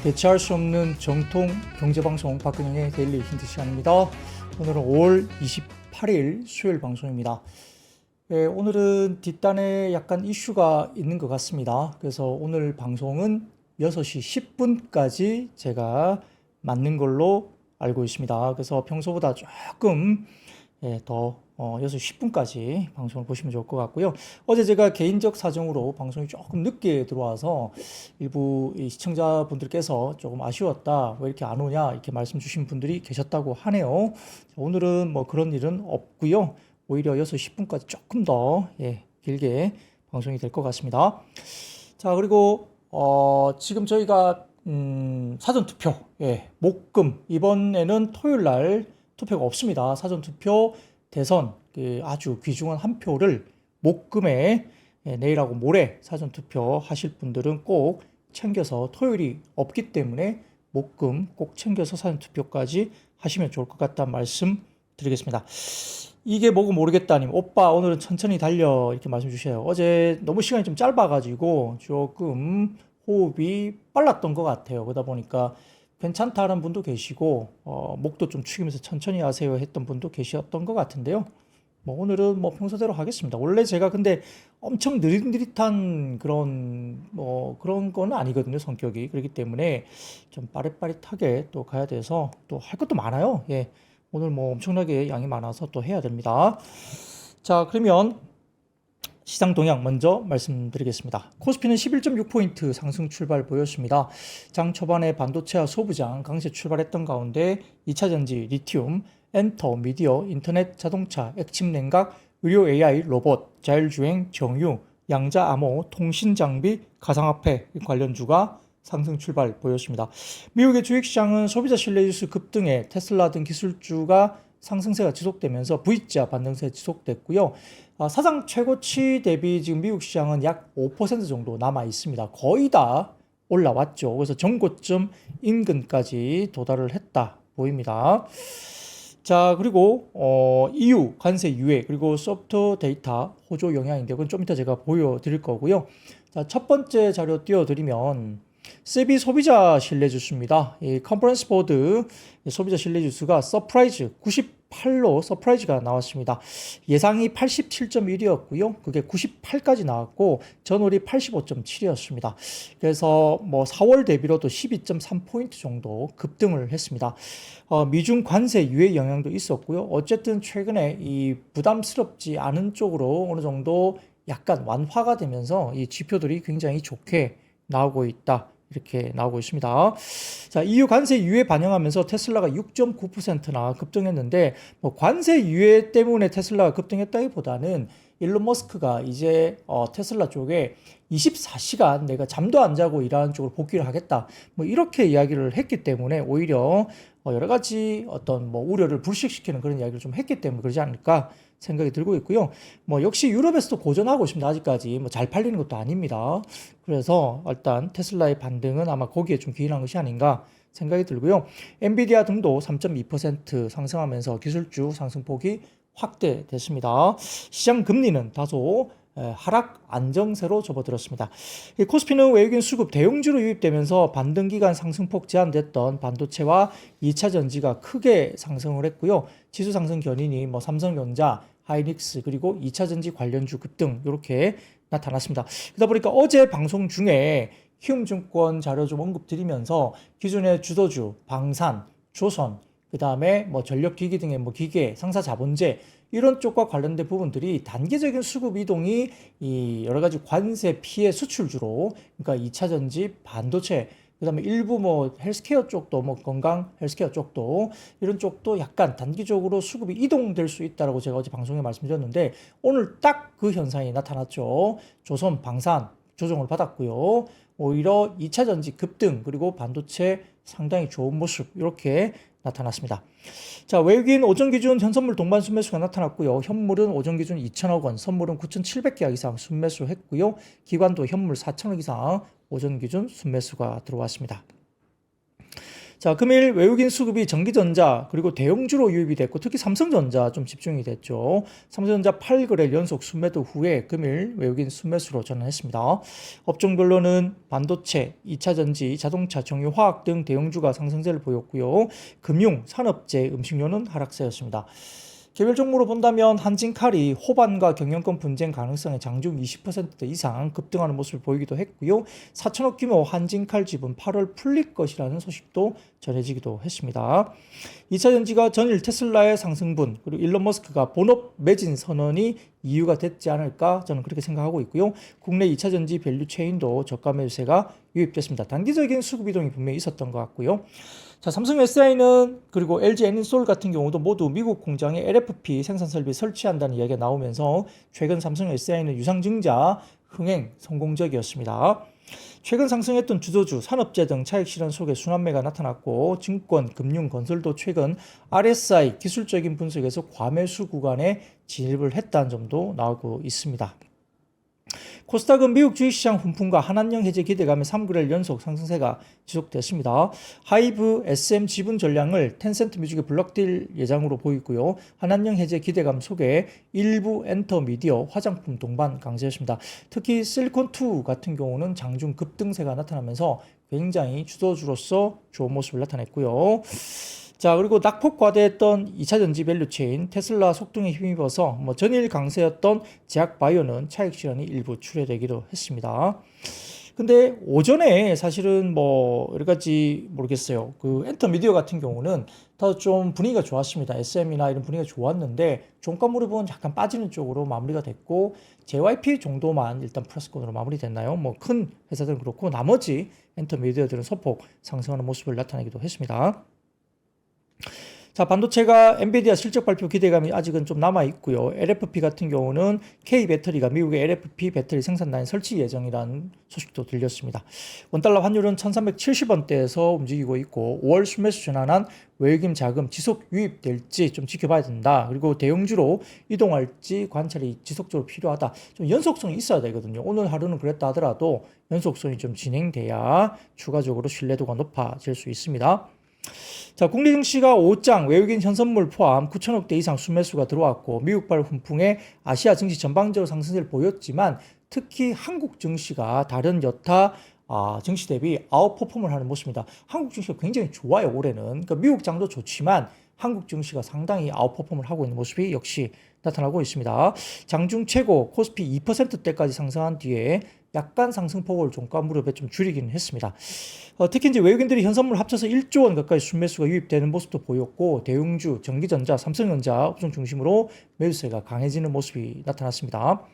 대체할 수 없는 정통 경제방송 박근영의 데일리 힌트 시간입니다. 오늘은 5월 28일 수요일 방송입니다. 오늘은 뒷단에 약간 이슈가 있는 것 같습니다. 그래서 오늘 방송은 6시 10분까지 제가 맞는 걸로 알고 있습니다. 그래서 평소보다 조금 더 6시 10분까지 방송을 보시면 좋을 것 같고요. 어제 제가 개인적 사정으로 방송이 조금 늦게 들어와서 일부 시청자분들께서 조금 아쉬웠다, 왜 이렇게 안 오냐 이렇게 말씀 주신 분들이 계셨다고 하네요. 오늘은 뭐 그런 일은 없고요. 오히려 6시 10분까지 조금 더 길게 방송이 될 것 같습니다. 자, 그리고 지금 저희가 사전투표, 목금, 이번에는 토요일 날 투표가 없습니다. 사전투표 대선 아주 귀중한 한 표를 목금에 내일하고 모레 사전투표 하실 분들은 꼭 챙겨서, 토요일이 없기 때문에 목금 꼭 챙겨서 사전투표까지 하시면 좋을 것 같다는 말씀 드리겠습니다. 이게 뭐고 모르겠다님, 오빠 오늘은 천천히 달려 이렇게 말씀 주셔요. 어제 너무 시간이 좀 짧아가지고 조금 호흡이 빨랐던 것 같아요. 그러다 보니까 괜찮다는 분도 계시고 목도 좀 축이면서 천천히 하세요 했던 분도 계셨던 것 같은데요. 뭐 오늘은 뭐 평소대로 하겠습니다. 원래 제가 근데 엄청 느릿느릿한 그런 건 아니거든요, 성격이. 그렇기 때문에 좀 빠릿빠릿하게 또 가야 돼서 또 할 것도 많아요. 오늘 뭐 엄청나게 양이 많아서 또 해야 됩니다. 자, 그러면 시장 동향 먼저 말씀드리겠습니다. 코스피는 11.6포인트 상승 출발 보였습니다. 장 초반에 반도체와 소부장 강세 출발했던 가운데 2차전지, 리튬, 엔터, 미디어, 인터넷, 자동차, 액침 냉각, 의료 AI, 로봇, 자율주행, 정유, 양자 암호, 통신장비, 가상화폐 관련주가 상승 출발 보였습니다. 미국의 주식시장은 소비자 신뢰지수 급등에 테슬라 등 기술주가 상승세가 지속되면서 V자 반등세 지속됐고요. 사상 최고치 대비 지금 미국 시장은 약 5% 정도 남아 있습니다. 거의 다 올라왔죠. 그래서 전고점 인근까지 도달을 했다 보입니다. 자, 그리고 EU 관세 유예, 그리고 소프트 데이터 호조 영향인데 그건 좀 이따 제가 보여드릴 거고요. 자, 첫 번째 자료 띄워드리면 세비 소비자 신뢰지수입니다. 이 컨퍼런스 보드 소비자 신뢰지수가 서프라이즈 98로 서프라이즈가 나왔습니다. 예상이 87.1이었고요. 그게 98까지 나왔고 전월이 85.7이었습니다. 그래서 뭐 4월 대비로도 12.3포인트 정도 급등을 했습니다. 미중 관세 유예 영향도 있었고요. 어쨌든 최근에 이 부담스럽지 않은 쪽으로 어느 정도 약간 완화가 되면서 이 지표들이 굉장히 좋게 나오고 있다, 이렇게 나오고 있습니다. 자, EU 관세 유예 반영하면서 테슬라가 6.9%나 급등했는데, 뭐 관세 유예 때문에 테슬라가 급등했다기보다는 일론 머스크가 이제 테슬라 쪽에 24시간 내가 잠도 안 자고 일하는 쪽으로 복귀를 하겠다, 뭐 이렇게 이야기를 했기 때문에 오히려 여러 가지 어떤 뭐 우려를 불식시키는 그런 이야기를 좀 했기 때문에 그러지 않을까 생각이 들고 있고요. 뭐 역시 유럽에서도 고전하고 있습니다. 아직까지 뭐 잘 팔리는 것도 아닙니다. 그래서 일단 테슬라의 반등은 아마 거기에 좀 기인한 것이 아닌가 생각이 들고요. 엔비디아 등도 3.2% 상승하면서 기술주 상승폭이 확대됐습니다. 시장 금리는 다소 하락 안정세로 접어들었습니다. 코스피는 외국인 수급 대형주로 유입되면서 반등기간 상승폭 제한됐던 반도체와 2차전지가 크게 상승을 했고요. 지수 상승 견인이 뭐 삼성전자, 하이닉스, 그리고 2차전지 관련주 급등 이렇게 나타났습니다. 그러다 보니까 어제 방송 중에 키움증권 자료 좀 언급드리면서 기존의 주도주, 방산, 조선, 그 다음에 뭐 전력기기 등의 뭐 기계, 상사자본재 이런 쪽과 관련된 부분들이 단기적인 수급 이동이 이 여러 가지 관세 피해 수출주로, 그러니까 2차전지, 반도체, 그 다음에 일부 뭐 헬스케어 쪽도, 뭐 건강 헬스케어 쪽도, 이런 쪽도 약간 단기적으로 수급이 이동될 수 있다라고 제가 어제 방송에 말씀드렸는데 오늘 딱 그 현상이 나타났죠. 조선, 방산 조정을 받았고요. 오히려 2차전지 급등, 그리고 반도체 상당히 좋은 모습 이렇게 나타났습니다. 자, 외국인 오전 기준 현선물 동반 순매수가 나타났고요. 현물은 오전 기준 2천억 원, 선물은 9,700개 이상 순매수 했고요. 기관도 현물 4천억 이상 오전 기준 순매수가 들어왔습니다. 자, 금일 외국인 수급이 전기전자 그리고 대형주로 유입이 됐고 특히 삼성전자 좀 집중이 됐죠. 삼성전자 8거래 연속 순매도 후에 금일 외국인 순매수로 전환했습니다. 업종별로는 반도체, 2차전지, 자동차, 정유화학 등 대형주가 상승세를 보였고요. 금융, 산업재, 음식료는 하락세였습니다. 개별 종목으로 본다면 한진칼이 호반과 경영권 분쟁 가능성에 장중 20% 이상 급등하는 모습을 보이기도 했고요. 4천억 규모 한진칼 지분 8월 풀릴 것이라는 소식도 전해지기도 했습니다. 2차전지가 전일 테슬라의 상승분 그리고 일론 머스크가 본업 매진 선언이 이유가 됐지 않을까 저는 그렇게 생각하고 있고요. 국내 2차전지 밸류 체인도 저가 매수세가 유입됐습니다. 단기적인 수급 이동이 분명히 있었던 것 같고요. 자, 삼성 SI는 그리고 LG 에너솔 같은 경우도 모두 미국 공장에 LFP 생산 설비 설치한다는 이야기가 나오면서 최근 삼성 SI는 유상증자 흥행 성공적이었습니다. 최근 상승했던 주도주, 산업재 등 차익 실현 속에 순환매가 나타났고 증권, 금융, 건설도 최근 RSI 기술적인 분석에서 과매수 구간에 진입을 했다는 점도 나오고 있습니다. 코스닥은 미국 주식시장 훈풍과 한한령 해제 기대감에 3거래일 연속 상승세가 지속됐습니다. 하이브 SM 지분 전량을 텐센트 뮤직에 블록될 예정으로 보이고요. 한한령 해제 기대감 속에 일부 엔터 미디어, 화장품 동반 강세였습니다. 특히 실리콘2 같은 경우는 장중 급등세가 나타나면서 굉장히 주도주로서 좋은 모습을 나타냈고요. 자, 그리고 낙폭 과대했던 2차전지 밸류체인 테슬라 속등에 힘입어서 전일 강세였던 제약바이오는 차익 실현이 일부 출회되기도 했습니다. 근데 오전에 사실은 여러 가지 모르겠어요. 그 엔터미디어 같은 경우는 더 좀 분위기가 좋았습니다. SM이나 이런 분위기가 좋았는데 종가 무릎은 약간 빠지는 쪽으로 마무리가 됐고 JYP 정도만 일단 플러스권으로 마무리됐나요? 큰 회사들은 그렇고 나머지 엔터미디어들은 소폭 상승하는 모습을 나타내기도 했습니다. 자, 반도체가 엔비디아 실적 발표 기대감이 아직은 좀 남아 있고요. LFP 같은 경우는 K 배터리가 미국의 LFP 배터리 생산 라인 설치 예정이라는 소식도 들렸습니다. 원달러 환율은 1370원대에서 움직이고 있고 5월 순매수 전환한 외국인 자금 지속 유입될지 좀 지켜봐야 된다. 그리고 대형주로 이동할지 관찰이 지속적으로 필요하다. 좀 연속성이 있어야 되거든요. 오늘 하루는 그랬다 하더라도 연속성이 좀 진행돼야 추가적으로 신뢰도가 높아질 수 있습니다. 자, 국내 증시가 5장 외국인 현선물 포함 9천억대 이상 순매수가 들어왔고 미국발 훈풍에 아시아 증시 전반적으로 상승세를 보였지만 특히 한국 증시가 다른 여타 증시 대비 아웃퍼폼을 하는 모습입니다. 한국 증시가 굉장히 좋아요. 올해는. 그러니까 미국 장도 좋지만 한국 증시가 상당히 아웃퍼폼을 하고 있는 모습이 역시 나타나고 있습니다. 장중 최고 코스피 2%대까지 상승한 뒤에 약간 상승폭을 종가 무렵에 좀 줄이기는 했습니다. 특히 이제 외국인들이 현선물 합쳐서 1조 원 가까이 순매수가 유입되는 모습도 보였고 대형주, 전기전자, 삼성전자 업종 중심으로 매수세가 강해지는 모습이 나타났습니다.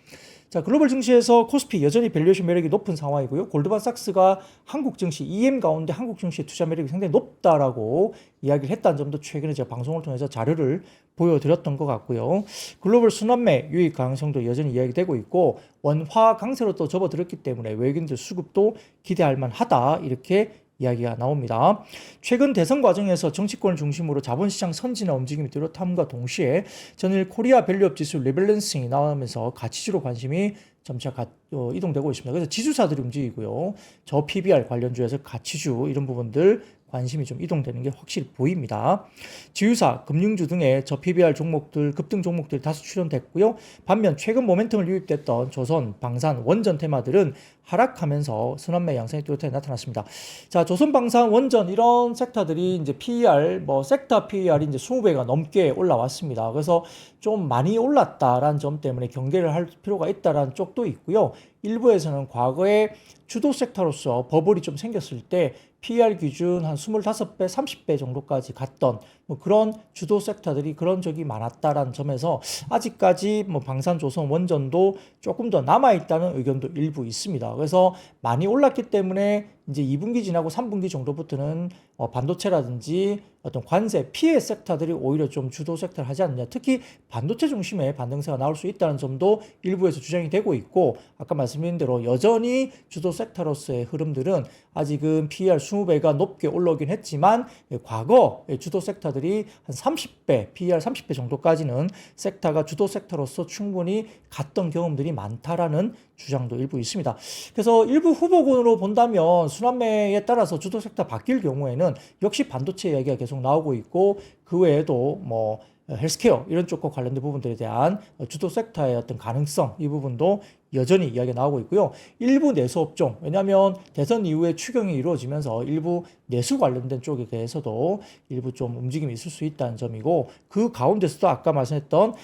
자, 글로벌 증시에서 코스피 여전히 밸류에이션 매력이 높은 상황이고요. 골드만삭스가 한국 증시 EM 가운데 한국 증시의 투자 매력이 상당히 높다라고 이야기를 했다는 점도 최근에 제가 방송을 통해서 자료를 보여드렸던 것 같고요. 글로벌 순환매 유입 가능성도 여전히 이야기되고 있고 원화 강세로 또 접어들었기 때문에 외국인들 수급도 기대할 만하다 이렇게 이야기가 나옵니다. 최근 대선 과정에서 정치권을 중심으로 자본시장 선진화 움직임이 뚜렷함과 동시에 전일 코리아 밸류업 지수 리밸런싱이 나오면서 가치주로 관심이 점차 이동되고 있습니다. 그래서 지주사들이 움직이고요. 저 PBR 관련주에서 가치주 이런 부분들 관심이 좀 이동되는 게 확실히 보입니다. 지유사, 금융주 등의 저 PBR 종목들, 급등 종목들이 다수 출현됐고요. 반면 최근 모멘텀을 유입됐던 조선, 방산, 원전 테마들은 하락하면서 순환매 양상이 뚜렷하게 나타났습니다. 자, 조선, 방산, 원전 이런 섹터들이 이제 PER, 섹터 PER이 이제 20배가 넘게 올라왔습니다. 그래서 좀 많이 올랐다라는 점 때문에 경계를 할 필요가 있다라는 쪽도 있고요. 일부에서는 과거에 주도 섹터로서 버블이 좀 생겼을 때 PER 기준 한 25배, 30배 정도까지 갔던 그런 주도 섹터들이 그런 적이 많았다라는 점에서 아직까지 방산, 조선, 원전도 조금 더 남아있다는 의견도 일부 있습니다. 그래서 많이 올랐기 때문에 이제 2분기 지나고 3분기 정도부터는 반도체라든지 어떤 관세 피해 섹터들이 오히려 좀 주도 섹터를 하지 않느냐. 특히 반도체 중심의 반등세가 나올 수 있다는 점도 일부에서 주장이 되고 있고 아까 말씀드린 대로 여전히 주도 섹터로서의 흐름들은 아직은 PER 20배가 높게 올라오긴 했지만 과거 주도 섹터들이 한 30배, PER 30배 정도까지는 섹터가 주도 섹터로서 충분히 갔던 경험들이 많다라는 주장도 일부 있습니다. 그래서 일부 후보군으로 본다면 순환매에 따라서 주도 섹터 바뀔 경우에는 역시 반도체 이야기가 계속 나오고 있고, 그 외에도 뭐 헬스케어 이런 쪽과 관련된 부분들에 대한 주도 섹터의 어떤 가능성, 이 부분도 여전히 이야기가 나오고 있고요. 일부 내수 업종, 왜냐하면 대선 이후에 추경이 이루어지면서 일부 내수 관련된 쪽에 대해서도 일부 좀 움직임이 있을 수 있다는 점이고, 그 가운데서도 아까 말씀했던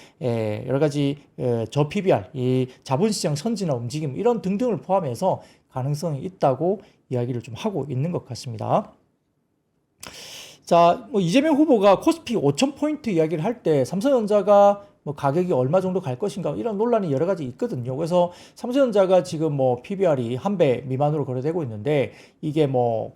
여러 가지 저 PBR, 이 자본시장 선진화 움직임 이런 등등을 포함해서 가능성이 있다고 이야기를 좀 하고 있는 것 같습니다. 자, 뭐 이재명 후보가 코스피 5,000포인트 이야기를 할 때 삼성전자가 뭐 가격이 얼마 정도 갈 것인가 이런 논란이 여러 가지 있거든요. 그래서 삼성전자가 지금 뭐 PBR이 1배 미만으로 거래되고 있는데, 이게 뭐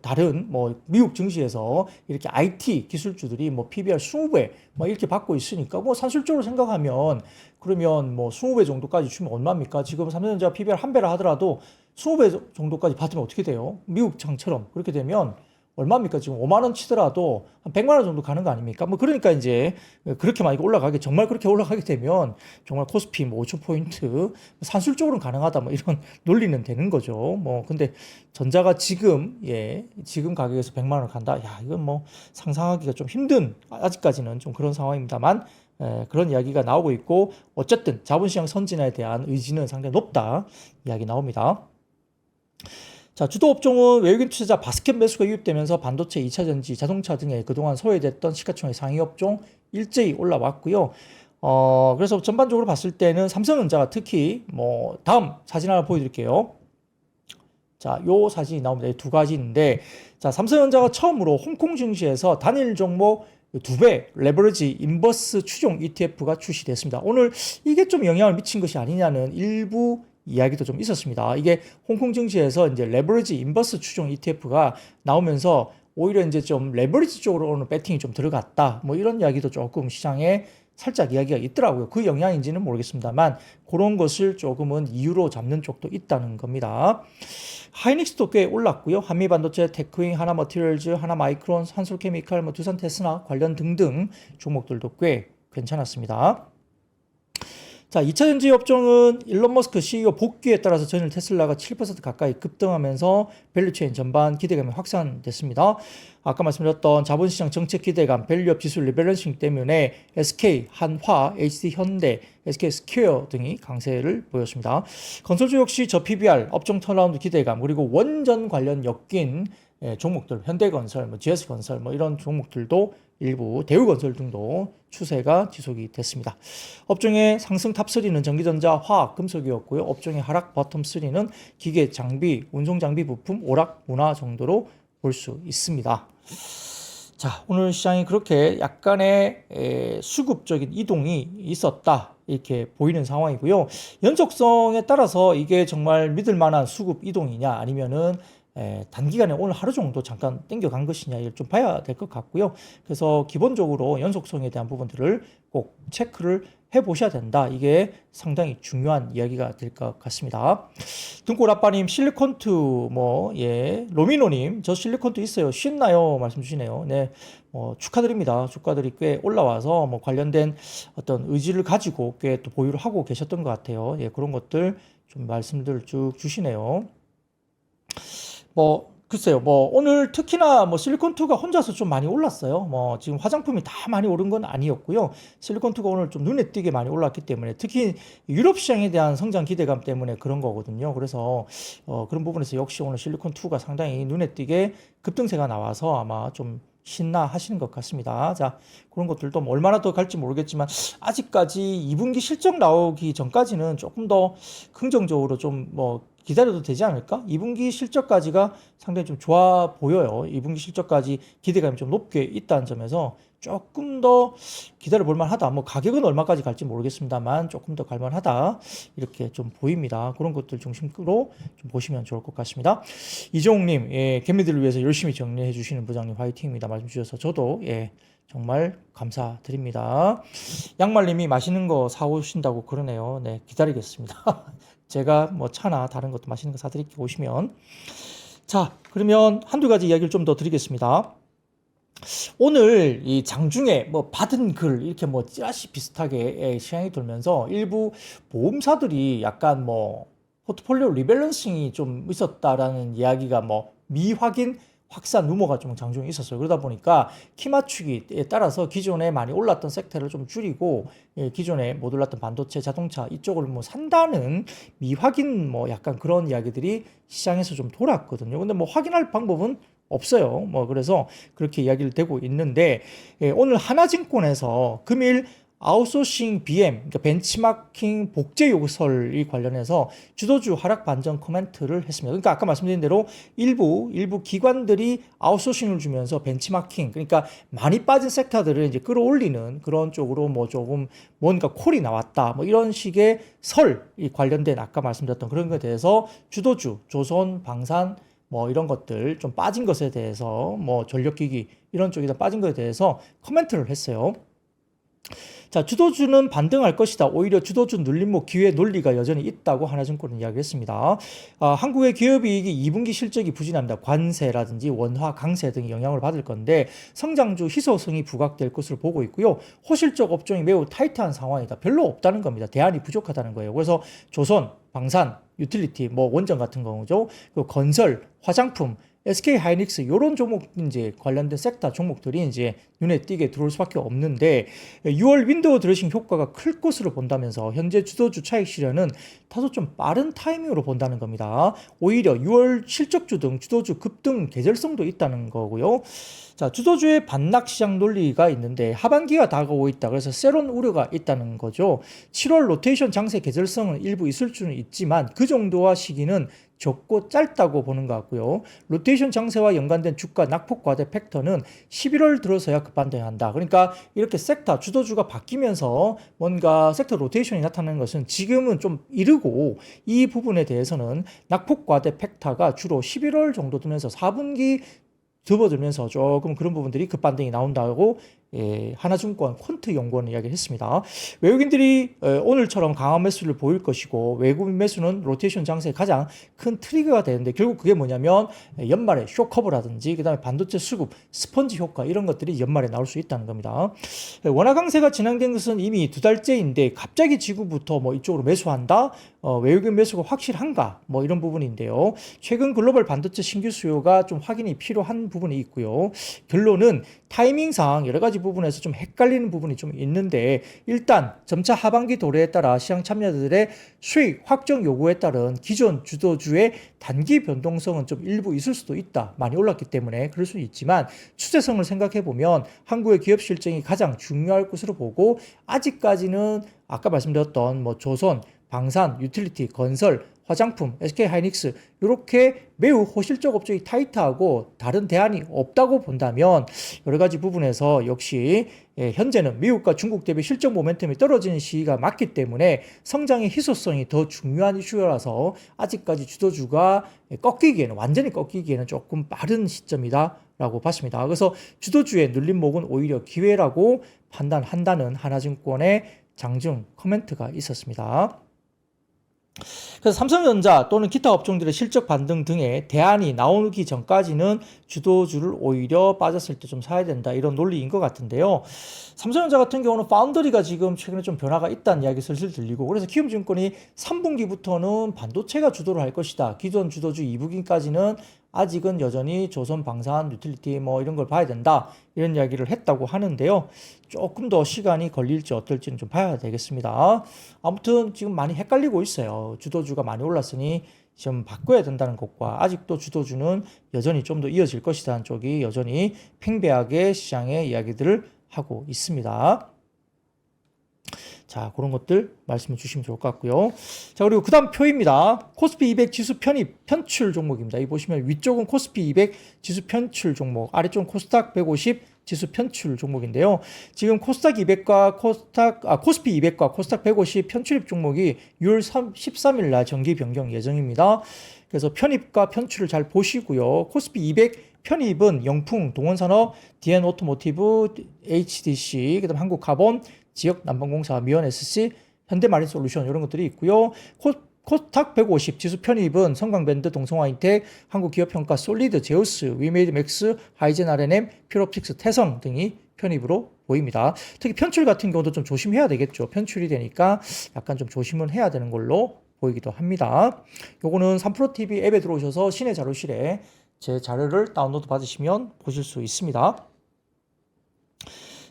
다른 뭐 미국 증시에서 이렇게 IT 기술주들이 뭐 PBR 20배 뭐 이렇게 받고 있으니까, 뭐 산술적으로 생각하면 그러면 뭐 20배 정도까지 주면 얼마입니까? 지금 삼성전자 PBR 1배라 하더라도 20배 정도까지 받으면 어떻게 돼요? 미국 장처럼 그렇게 되면 얼마입니까? 지금 5만 원 치더라도 한 100만 원 정도 가는 거 아닙니까? 뭐 그러니까 이제 그렇게 많이 정말 그렇게 올라가게 되면 정말 코스피 뭐 5,000포인트 산술적으로는 가능하다 뭐 이런 논리는 되는 거죠. 뭐 근데 전자가 지금 가격에서 100만 원 간다. 야, 이건 뭐 상상하기가 좀 힘든, 아직까지는 좀 그런 상황입니다만, 그런 이야기가 나오고 있고, 어쨌든 자본시장 선진화에 대한 의지는 상당히 높다 이야기 나옵니다. 자, 주도 업종은 외국인 투자자 바스켓 매수가 유입되면서 반도체, 2차전지, 자동차 등에 그동안 소외됐던 시가총액 상위 업종 일제히 올라왔고요. 그래서 전반적으로 봤을 때는 삼성전자가 특히 뭐 다음 사진 하나 보여드릴게요. 자, 요 사진이 나옵니다. 두 가지인데, 자, 삼성전자가 처음으로 홍콩 증시에서 단일 종목 2배 레버리지 인버스 추종 ETF가 출시됐습니다. 오늘 이게 좀 영향을 미친 것이 아니냐는 일부 이야기도 좀 있었습니다. 이게 홍콩 증시에서 이제 레버리지 인버스 추종 ETF가 나오면서 오히려 이제 좀 레버리지 쪽으로 오는 배팅이 좀 들어갔다, 뭐 이런 이야기도 조금 시장에 살짝 이야기가 있더라고요. 그 영향인지는 모르겠습니다만 그런 것을 조금은 이유로 잡는 쪽도 있다는 겁니다. 하이닉스도 꽤 올랐고요. 한미반도체, 테크윙, 하나머티리얼즈, 하나마이크론, 한솔케미칼, 뭐 두산테스나 관련 등등 종목들도 꽤 괜찮았습니다. 자, 2차전지 업종은 일론 머스크 CEO 복귀에 따라서 전일 테슬라가 7% 가까이 급등하면서 밸류체인 전반 기대감이 확산됐습니다. 아까 말씀드렸던 자본시장 정책 기대감, 밸류업 지수 리밸런싱 때문에 SK, 한화, HD 현대, SK 스퀘어 등이 강세를 보였습니다. 건설주 역시 저 PBR, 업종 턴라운드 기대감, 그리고 원전 관련 엮인 종목들, 현대건설, 뭐 GS건설, 뭐 이런 종목들도 일부 대우건설 등도 추세가 지속이 됐습니다. 업종의 상승 탑3는 전기전자, 화학, 금속이었고요. 업종의 하락 버텀3는 기계, 장비, 운송 장비 부품, 오락, 문화 정도로 볼 수 있습니다. 자, 오늘 시장이 그렇게 약간의 수급적인 이동이 있었다, 이렇게 보이는 상황이고요. 연속성에 따라서 이게 정말 믿을 만한 수급 이동이냐, 아니면은 단기간에 오늘 하루 정도 잠깐 땡겨간 것이냐, 이걸 좀 봐야 될 것 같고요. 그래서 기본적으로 연속성에 대한 부분들을 꼭 체크를 해보셔야 된다. 이게 상당히 중요한 이야기가 될 것 같습니다. 등골아빠님, 실리콘투, 로미노님, 저 실리콘투 있어요. 쉽나요? 말씀 주시네요. 네, 축하드립니다. 주가들이 꽤 올라와서 관련된 어떤 의지를 가지고 꽤 또 보유를 하고 계셨던 것 같아요. 예, 그런 것들 좀 말씀들 쭉 주시네요. 글쎄요, 오늘 특히나 실리콘2가 혼자서 좀 많이 올랐어요. 지금 화장품이 다 많이 오른 건 아니었고요. 실리콘2가 오늘 좀 눈에 띄게 많이 올랐기 때문에, 특히 유럽 시장에 대한 성장 기대감 때문에 그런 거거든요. 그래서, 그런 부분에서 역시 오늘 실리콘2가 상당히 눈에 띄게 급등세가 나와서 아마 좀 신나 하시는 것 같습니다. 자, 그런 것들도 얼마나 더 갈지 모르겠지만, 아직까지 2분기 실적 나오기 전까지는 조금 더 긍정적으로 좀 기다려도 되지 않을까? 2분기 실적까지가 상당히 좀 좋아 보여요. 2분기 실적까지 기대감이 좀 높게 있다는 점에서 조금 더 기다려 볼 만하다. 가격은 얼마까지 갈지 모르겠습니다만 조금 더 갈 만하다, 이렇게 좀 보입니다. 그런 것들 중심으로 좀 보시면 좋을 것 같습니다. 이종욱님, 개미들을 위해서 열심히 정리해 주시는 부장님 화이팅입니다. 말씀 주셔서 저도 정말 감사드립니다. 양말님이 맛있는 거 사오신다고 그러네요. 네, 기다리겠습니다. 제가 차나 다른 것도 맛있는 거 사드릴게요, 오시면. 자, 그러면 한두 가지 이야기를 좀 더 드리겠습니다. 오늘 이 장중에 받은 글 이렇게 찌라시 비슷하게 시향이 돌면서 일부 보험사들이 약간 포트폴리오 리밸런싱이 좀 있었다라는 이야기가 뭐 미확인 확산 루머가 좀 장중에 있었어요. 그러다 보니까 키 맞추기에 따라서 기존에 많이 올랐던 섹터를 좀 줄이고 기존에 못 올랐던 반도체, 자동차 이쪽을 뭐 산다는 미확인 뭐 약간 그런 이야기들이 시장에서 좀 돌았거든요. 근데 뭐 확인할 방법은 없어요. 뭐 그래서 그렇게 이야기를 되고 있는데 오늘 하나증권에서 금일 아웃소싱 BM, 그러니까 벤치마킹 복제 요구설이 관련해서 주도주 하락 반전 코멘트를 했습니다. 그러니까 아까 말씀드린 대로 일부 기관들이 아웃소싱을 주면서 벤치마킹, 그러니까 많이 빠진 섹터들을 이제 끌어올리는 그런 쪽으로 뭐 조금 뭔가 콜이 나왔다, 뭐 이런 식의 설이 관련된 아까 말씀드렸던 그런 것에 대해서 주도주, 조선, 방산 뭐 이런 것들 좀 빠진 것에 대해서 뭐 전력기기 이런 쪽에다 빠진 것에 대해서 코멘트를 했어요. 자, 주도주는 반등할 것이다. 오히려 주도주 눌림목 기회 논리가 여전히 있다고 하나증권은 이야기했습니다. 한국의 기업이익이 2분기 실적이 부진합니다. 관세라든지 원화 강세 등이 영향을 받을 건데 성장주 희소성이 부각될 것으로 보고 있고요. 호실적 업종이 매우 타이트한 상황이다. 별로 없다는 겁니다. 대안이 부족하다는 거예요. 그래서 조선, 방산, 유틸리티, 뭐 원전 같은 경우죠. 그리고 건설, 화장품, SK 하이닉스 이런 종목 이제 관련된 섹터 종목들이 이제 눈에 띄게 들어올 수밖에 없는데 6월 윈도우 드레싱 효과가 클 것으로 본다면서 현재 주도주 차익 실현은 다소 좀 빠른 타이밍으로 본다는 겁니다. 오히려 6월 실적주 등 주도주 급등 계절성도 있다는 거고요. 자, 주도주의 반락 시장 논리가 있는데 하반기가 다가오고 있다. 그래서 세론 우려가 있다는 거죠. 7월 로테이션 장세 계절성은 일부 있을 수는 있지만 그 정도와 시기는 적고 짧다고 보는 것 같고요. 로테이션 장세와 연관된 주가 낙폭 과대 팩터는 11월 들어서야 급반등한다. 그러니까 이렇게 섹터 주도주가 바뀌면서 뭔가 섹터 로테이션이 나타나는 것은 지금은 좀 이르고 이 부분에 대해서는 낙폭 과대 팩터가 주로 11월 정도 되면서 4분기 접어들면서 조금 그런 부분들이 급반등이 나온다고 하나증권 콘트연구원은 이야기를 했습니다. 외국인들이 오늘처럼 강한 매수를 보일 것이고 외국인 매수는 로테이션 장세의 가장 큰 트리거가 되는데 결국 그게 뭐냐면 연말에 쇼커버라든지 그다음에 반도체 수급, 스펀지 효과 이런 것들이 연말에 나올 수 있다는 겁니다. 원화 강세가 진행된 것은 이미 2달째인데 갑자기 지구부터 뭐 이쪽으로 매수한다? 외국인 매수가 확실한가? 뭐 이런 부분인데요. 최근 글로벌 반도체 신규 수요가 좀 확인이 필요한 부분이 있고요. 결론은 타이밍상 여러 가지 부분에서 좀 헷갈리는 부분이 좀 있는데 일단 점차 하반기 도래에 따라 시장 참여자들의 수익 확정 요구에 따른 기존 주도주의 단기 변동성은 좀 일부 있을 수도 있다. 많이 올랐기 때문에 그럴 수 있지만 추세성을 생각해 보면 한국의 기업 실적이 가장 중요할 것으로 보고 아직까지는 아까 말씀드렸던 뭐 조선, 방산, 유틸리티, 건설, 화장품, SK 하이닉스 이렇게 매우 호실적 업종이 타이트하고 다른 대안이 없다고 본다면 여러 가지 부분에서 역시 현재는 미국과 중국 대비 실적 모멘텀이 떨어지는 시기가 맞기 때문에 성장의 희소성이 더 중요한 이슈라서 아직까지 주도주가 완전히 꺾이기에는 조금 빠른 시점이다 라고 봤습니다. 그래서 주도주의 눌림목은 오히려 기회라고 판단한다는 하나증권의 장중 코멘트가 있었습니다. 그래서 삼성전자 또는 기타 업종들의 실적 반등 등의 대안이 나오기 전까지는 주도주를 오히려 빠졌을 때 좀 사야 된다 이런 논리인 것 같은데요. 삼성전자 같은 경우는 파운드리가 지금 최근에 좀 변화가 있다는 이야기 슬슬 들리고 그래서 키움증권이 3분기부터는 반도체가 주도를 할 것이다. 기존 주도주 2분기까지는 아직은 여전히 조선, 방산, 유틸리티 뭐 이런 걸 봐야 된다. 이런 이야기를 했다고 하는데요. 조금 더 시간이 걸릴지 어떨지는 좀 봐야 되겠습니다. 아무튼 지금 많이 헷갈리고 있어요. 주도주가 많이 올랐으니 좀 바꿔야 된다는 것과 아직도 주도주는 여전히 좀 더 이어질 것이라는 쪽이 여전히 팽배하게 시장의 이야기들을 하고 있습니다. 자, 그런 것들 말씀해 주시면 좋을 것 같고요. 자, 그리고 그 다음 표입니다. 코스피 200 지수 편출 종목입니다. 이 보시면 위쪽은 코스피 200 지수 편출 종목, 아래쪽은 코스닥 150 지수 편출 종목인데요. 지금 코스닥 200과 코스피 200과 코스닥 150 편출입 종목이 6월 13일 날 정기 변경 예정입니다. 그래서 편입과 편출을 잘 보시고요. 코스피 200 편입은 영풍, 동원산업, DN 오토모티브, HDC, 그다음 한국카본, 지역난방공사, 미원SC, 현대마린솔루션 이런 것들이 있고요. 코스닥 150 지수 편입은 성광밴드, 동성화인텍, 한국기업평가, 솔리드, 제우스, 위메이드맥스, 하이젠 R&M, 퓨어옵틱스, 태성 등이 편입으로 보입니다. 특히 편출 같은 경우도 좀 조심해야 되겠죠. 편출이 되니까 약간 좀 조심은 해야 되는 걸로 보이기도 합니다. 요거는 3프로TV 앱에 들어오셔서 시내 자료실에 제 자료를 다운로드 받으시면 보실 수 있습니다.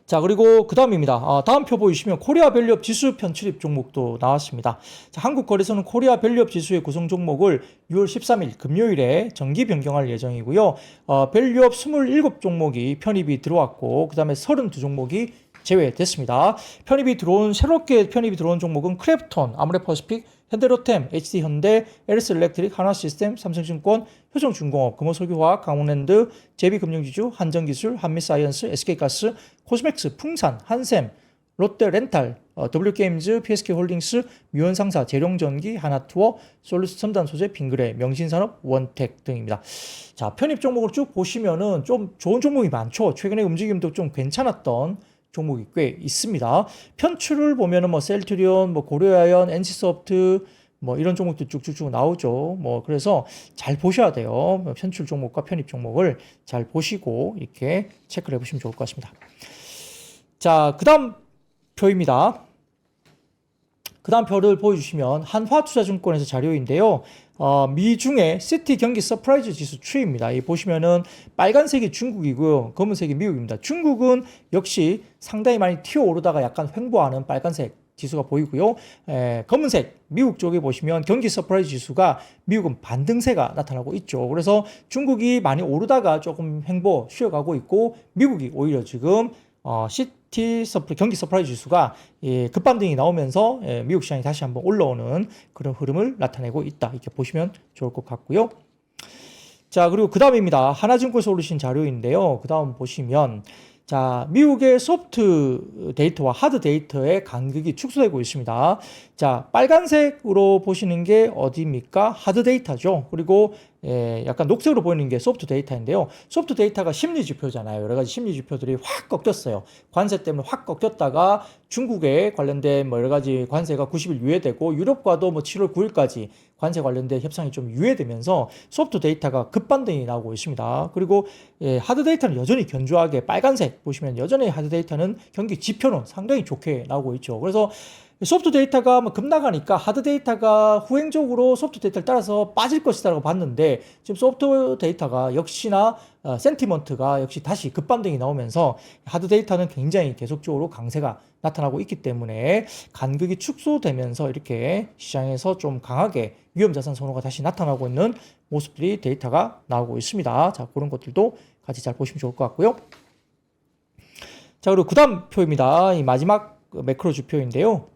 자, 그리고 그 다음입니다. 다음 표 보이시면 코리아 밸류업 지수 편출입 종목도 나왔습니다. 자, 한국거래소는 코리아 밸류업 지수의 구성 종목을 6월 13일 금요일에 정기 변경할 예정이고요. 밸류업 27 종목이 편입이 들어왔고, 그 다음에 32 종목이 제외됐습니다. 새롭게 편입이 들어온 종목은 크래프톤, 아모레퍼시픽, 현대로템, HD현대, LS일렉트릭, 한화시스템, 삼성증권, 효성중공업, 금호석유화학, 강원랜드, 제비금융지주, 한전기술, 한미사이언스, SK가스, 코스맥스, 풍산, 한샘, 롯데렌탈, W게임즈, PSK홀딩스, 미원상사, 재룡전기, 하나투어, 솔루스 첨단소재, 빙그레, 명신산업, 원텍 등입니다. 자, 편입 종목을 쭉 보시면은 좀 좋은 종목이 많죠. 최근에 움직임도 좀 괜찮았던 종목이 꽤 있습니다. 편출을 보면은 뭐 셀트리온, 뭐 고려아연, NC소프트 뭐 이런 종목도 쭉쭉쭉 나오죠. 뭐 그래서 잘 보셔야 돼요. 편출 종목과 편입 종목을 잘 보시고 이렇게 체크를 해보시면 좋을 것 같습니다. 자, 그 다음 표입니다. 그 다음 표를 보여주시면 한화투자증권에서 자료인데요. 미중의 시티 경기 서프라이즈 지수 추이입니다. 이 보시면은 빨간색이 중국이고요. 검은색이 미국입니다. 중국은 역시 상당히 많이 튀어오르다가 약간 횡보하는 빨간색 지수가 보이고요. 검은색 미국 쪽에 보시면 경기 서프라이즈 지수가 미국은 반등세가 나타나고 있죠. 그래서 중국이 많이 오르다가 조금 횡보 쉬어가고 있고 미국이 오히려 지금 경기 서프라이즈 지수가 급반등이 나오면서 미국 시장이 다시 한번 올라오는 그런 흐름을 나타내고 있다. 이렇게 보시면 좋을 것 같고요. 자, 그리고 그 다음입니다. 하나증권에서 올리신 자료인데요. 그 다음 보시면 자, 미국의 소프트 데이터와 하드 데이터의 간극이 축소되고 있습니다. 자, 빨간색으로 보시는 게 어디입니까? 하드 데이터죠. 그리고 약간 녹색으로 보이는 게 소프트 데이터인데요. 소프트 데이터가 심리 지표잖아요. 여러 가지 심리 지표들이 확 꺾였어요. 관세 때문에 확 꺾였다가 중국에 관련된 뭐 여러 가지 관세가 90일 유예되고 유럽과도 뭐 7월 9일까지 관세 관련된 협상이 좀 유예되면서 소프트 데이터가 급반등이 나오고 있습니다. 그리고 하드 데이터는 여전히 견조하게 빨간색 보시면 여전히 하드 데이터는 경기 지표는 상당히 좋게 나오고 있죠. 그래서 소프트 데이터가 뭐 급나가니까 하드 데이터가 후행적으로 소프트 데이터를 따라서 빠질 것이다라고 봤는데 지금 소프트 데이터가 역시나 센티먼트가 역시 다시 급반등이 나오면서 하드 데이터는 굉장히 계속적으로 강세가 나타나고 있기 때문에 간극이 축소되면서 이렇게 시장에서 좀 강하게 위험자산 선호가 다시 나타나고 있는 모습들이 데이터가 나오고 있습니다. 자, 그런 것들도 같이 잘 보시면 좋을 것 같고요. 자, 그리고 그 다음 표입니다. 이 마지막 매크로 주표인데요.